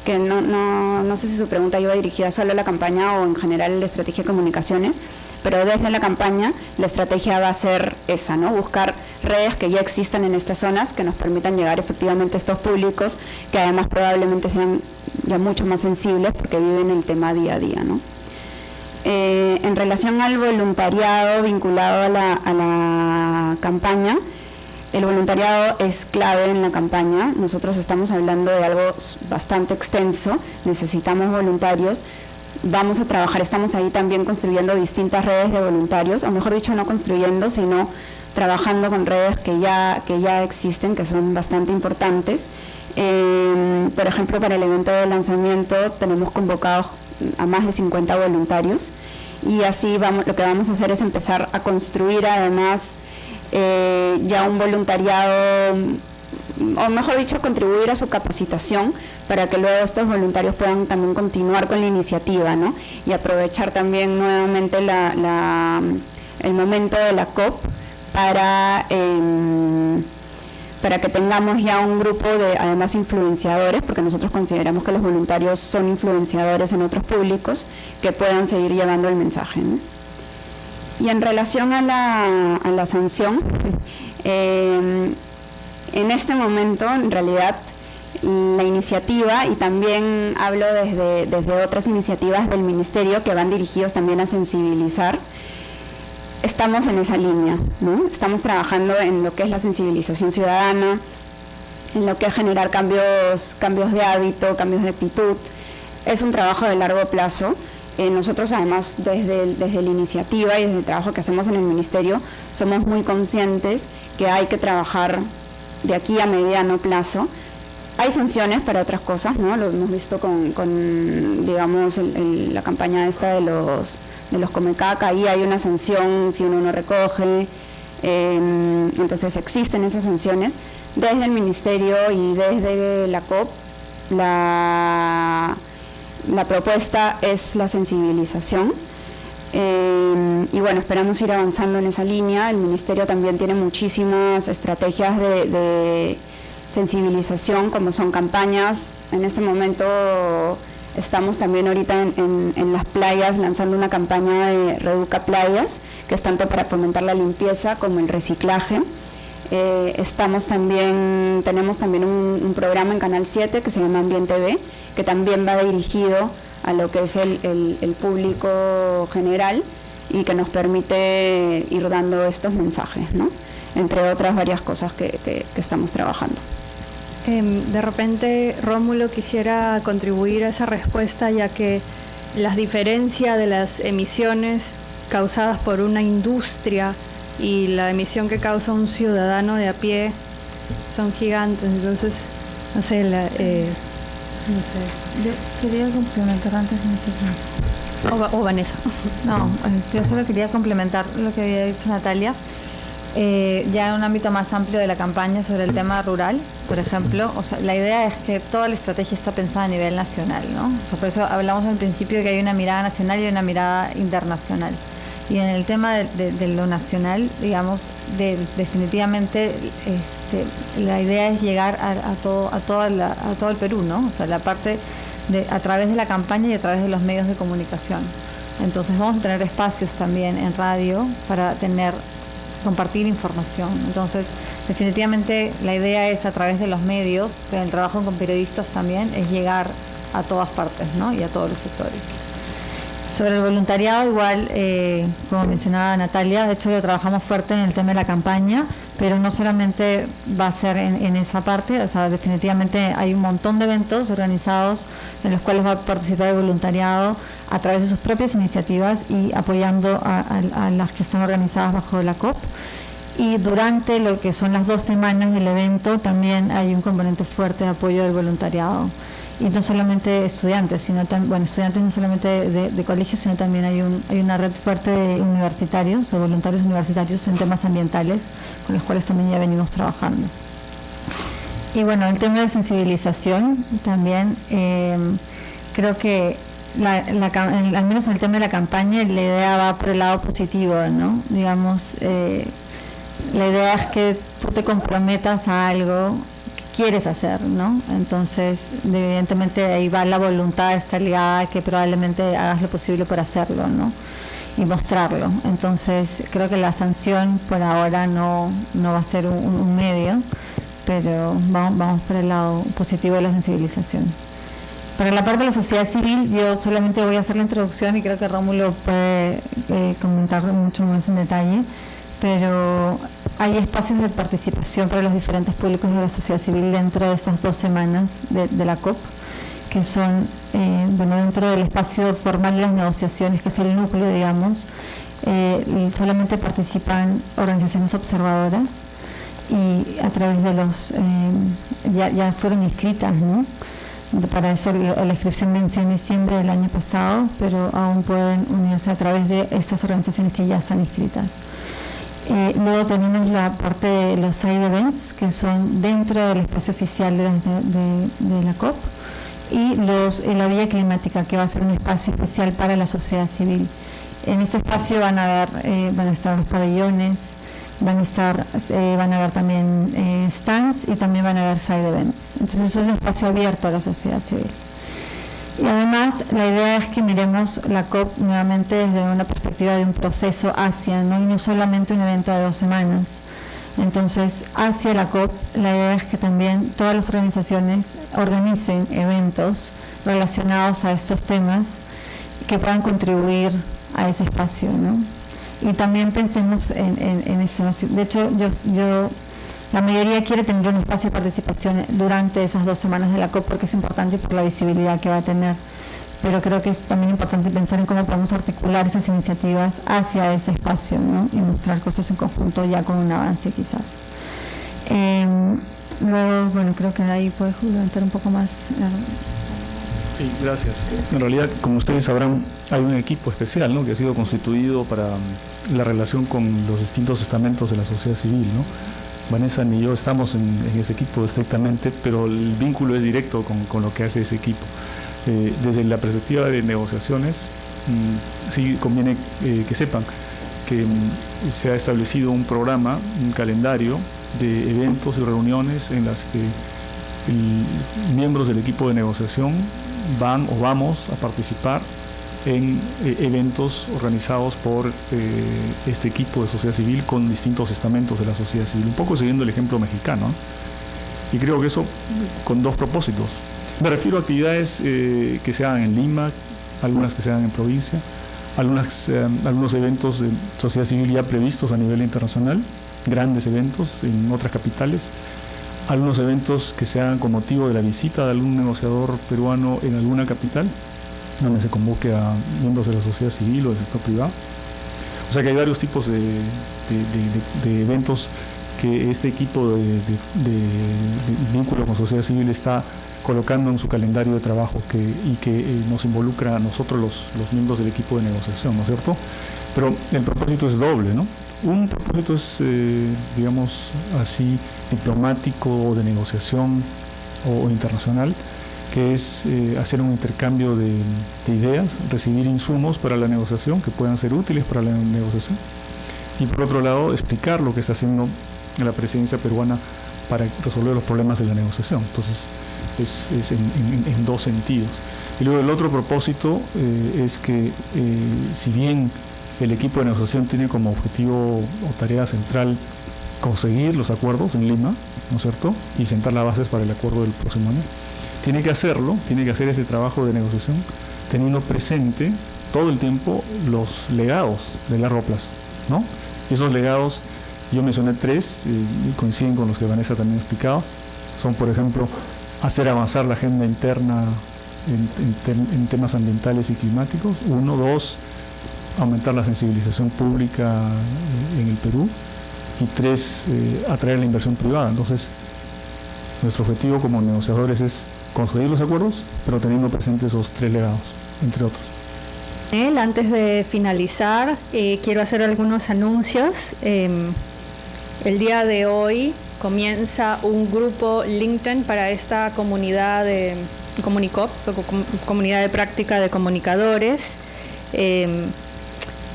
que no sé si su pregunta iba dirigida solo a la campaña o en general la estrategia de comunicaciones, pero desde la campaña la estrategia va a ser esa, ¿no? Buscar redes que ya existan en estas zonas que nos permitan llegar efectivamente a estos públicos que además probablemente sean ya mucho más sensibles porque viven el tema día a día, ¿no? En relación al voluntariado vinculado a la campaña, el voluntariado es clave en la campaña. Nosotros estamos hablando de algo bastante extenso, necesitamos voluntarios, vamos a trabajar, estamos ahí también construyendo distintas redes de voluntarios, o mejor dicho, no construyendo, sino trabajando con redes que ya existen, que son bastante importantes. Por ejemplo, para el evento de lanzamiento tenemos convocados a más de 50 voluntarios, y así lo que vamos a hacer es empezar a construir además ya un voluntariado, o mejor dicho, contribuir a su capacitación para que luego estos voluntarios puedan también continuar con la iniciativa, ¿no? Y aprovechar también nuevamente el momento de la COP para que tengamos ya un grupo de, además, influenciadores, porque nosotros consideramos que los voluntarios son influenciadores en otros públicos que puedan seguir llevando el mensaje, ¿no? Y en relación a la sanción, en este momento, en realidad, la iniciativa, y también hablo desde otras iniciativas del Ministerio que van dirigidos también a sensibilizar, estamos en esa línea, ¿no? Estamos trabajando en lo que es la sensibilización ciudadana, en lo que es generar cambios de hábito, cambios de actitud. Es un trabajo de largo plazo. Nosotros además desde la iniciativa y desde el trabajo que hacemos en el Ministerio somos muy conscientes que hay que trabajar de aquí a mediano plazo. Hay sanciones para otras cosas, ¿no? Lo hemos visto con digamos, la campaña esta de los Comecaca. Ahí hay una sanción si uno no recoge, entonces existen esas sanciones. Desde el Ministerio y desde la COP la propuesta es la sensibilización. Y bueno, esperamos ir avanzando en esa línea. El Ministerio también tiene muchísimas estrategias de sensibilización, como son campañas. En este momento estamos también ahorita en las playas lanzando una campaña de Reeduca Playas, que es tanto para fomentar la limpieza como el reciclaje. Tenemos también un programa en Canal 7 que se llama Ambiente B, que también va dirigido a lo que es el público general y que nos permite ir dando estos mensajes, ¿no? Entre otras varias cosas que estamos trabajando. De repente, Rómulo, quisiera contribuir a esa respuesta, ya que las diferencias de las emisiones causadas por una industria y la emisión que causa un ciudadano de a pie son gigantes. Entonces, no sé, Yo quería complementar antes. O Vanessa. No, yo solo quería complementar lo que había dicho Natalia. Ya en un ámbito más amplio de la campaña sobre el tema rural, por ejemplo, o sea, la idea es que toda la estrategia está pensada a nivel nacional, ¿no? O sea, por eso hablamos al principio de que hay una mirada nacional y una mirada internacional. Y en el tema de lo nacional, digamos, definitivamente la idea es llegar a todo el Perú, ¿no? O sea, la parte a través de la campaña y a través de los medios de comunicación. Entonces vamos a tener espacios también en radio para compartir información. Entonces, definitivamente la idea es a través de los medios, pero el trabajo con periodistas también es llegar a todas partes, ¿no? Y a todos los sectores. Sobre el voluntariado, igual, como mencionaba Natalia, de hecho lo trabajamos fuerte en el tema de la campaña, pero no solamente va a ser en esa parte, o sea, definitivamente hay un montón de eventos organizados en los cuales va a participar el voluntariado a través de sus propias iniciativas y apoyando a las que están organizadas bajo la COP. Y durante lo que son las 2 semanas del evento también hay un componente fuerte de apoyo del voluntariado. Y no solamente estudiantes, sino estudiantes no solamente de colegios, sino también hay una red fuerte de universitarios o voluntarios universitarios en temas ambientales, con los cuales también ya venimos trabajando. Y bueno, el tema de sensibilización también, creo que al menos en el tema de la campaña, la idea va por el lado positivo, ¿no? Digamos, la idea es que tú te comprometas a algo quieres hacer, ¿no? Entonces, evidentemente ahí va la voluntad, está ligada a que probablemente hagas lo posible por hacerlo, ¿no? Y mostrarlo. Entonces, creo que la sanción por ahora no va a ser un medio, pero vamos por el lado positivo de la sensibilización. Para la parte de la sociedad civil, yo solamente voy a hacer la introducción y creo que Rómulo puede comentar mucho más en detalle, pero hay espacios de participación para los diferentes públicos de la sociedad civil dentro de esas 2 semanas de la COP, que son, dentro del espacio formal de las negociaciones, que es el núcleo, digamos, solamente participan organizaciones observadoras y a través de ya fueron inscritas, ¿no? Para eso la inscripción venció en diciembre del año pasado, pero aún pueden unirse a través de estas organizaciones que ya están inscritas. Luego tenemos la parte de los side events, que son dentro del espacio oficial de la COP, y la Villa Climática, que va a ser un espacio especial para la sociedad civil. En ese espacio van a estar los pabellones, van a haber también stands y también van a haber side events. Entonces eso es un espacio abierto a la sociedad civil. Y además la idea es que miremos la COP nuevamente desde una perspectiva de un proceso hacia, ¿no? Y no solamente un evento de 2 semanas. Entonces, hacia la COP, la idea es que también todas las organizaciones organicen eventos relacionados a estos temas que puedan contribuir a ese espacio, ¿no? Y también pensemos en eso. De hecho, la mayoría quiere tener un espacio de participación durante esas 2 semanas de la COP porque es importante por la visibilidad que va a tener. Pero creo que es también importante pensar en cómo podemos articular esas iniciativas hacia ese espacio, ¿no? Y mostrar cosas en conjunto ya con un avance quizás. Luego, creo que ahí puedes complementar un poco más. Sí, gracias. En realidad, como ustedes sabrán, hay un equipo especial, ¿no?, que ha sido constituido para la relación con los distintos estamentos de la sociedad civil, ¿no? Vanessa ni yo estamos en ese equipo estrictamente, pero el vínculo es directo con lo que hace ese equipo. Desde la perspectiva de negociaciones, sí conviene que sepan que se ha establecido un programa, un calendario de eventos y reuniones en las que miembros del equipo de negociación van o vamos a participar en eventos organizados por este equipo de sociedad civil con distintos estamentos de la sociedad civil, un poco siguiendo el ejemplo mexicano, ¿no? Y creo que eso con dos propósitos. Me refiero a actividades que se hagan en Lima, algunas que se hagan en provincia, algunos eventos de sociedad civil ya previstos a nivel internacional, grandes eventos en otras capitales, algunos eventos que se hagan con motivo de la visita de algún negociador peruano en alguna capital, donde se convoque a miembros de la sociedad civil o del sector privado. O sea que hay varios tipos de eventos que este equipo de vínculo con sociedad civil está colocando en su calendario de trabajo y que nos involucra a nosotros los miembros del equipo de negociación, ¿no es cierto? Pero el propósito es doble, ¿no? Un propósito es, digamos así, diplomático o de negociación o internacional, que es hacer un intercambio de ideas, recibir insumos para la negociación que puedan ser útiles para la negociación. Y por otro lado, explicar lo que está haciendo la presidencia peruana para resolver los problemas de la negociación. Entonces, es en dos sentidos. Y luego el otro propósito es que si bien el equipo de negociación tiene como objetivo o tarea central conseguir los acuerdos en Lima, ¿no es cierto?, y sentar las bases para el acuerdo del próximo año, tiene que hacer ese trabajo de negociación teniendo presente todo el tiempo los legados de largo plazo, ¿no? Y esos legados, yo mencioné tres, y coinciden con los que Vanessa también ha explicado, son, por ejemplo, hacer avanzar la agenda interna en temas ambientales y climáticos. 1, 2, aumentar la sensibilización pública en el Perú. Y 3, atraer la inversión privada. Entonces, nuestro objetivo como negociadores es conseguir los acuerdos, pero teniendo presentes esos 3 legados, entre otros. Antes de finalizar, quiero hacer algunos anuncios. El día de hoy comienza un grupo LinkedIn para esta comunidad de Comunicop, comunidad de práctica de comunicadores.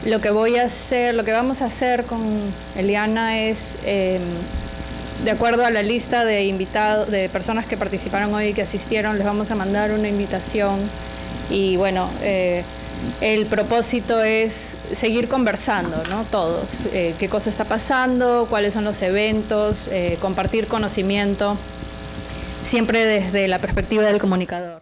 Lo que vamos a hacer con Eliana es, de acuerdo a la lista de invitados, de personas que participaron hoy y que asistieron, les vamos a mandar una invitación. Y bueno, el propósito es seguir conversando, ¿no? Todos, qué cosa está pasando, cuáles son los eventos, compartir conocimiento, siempre desde la perspectiva del comunicador.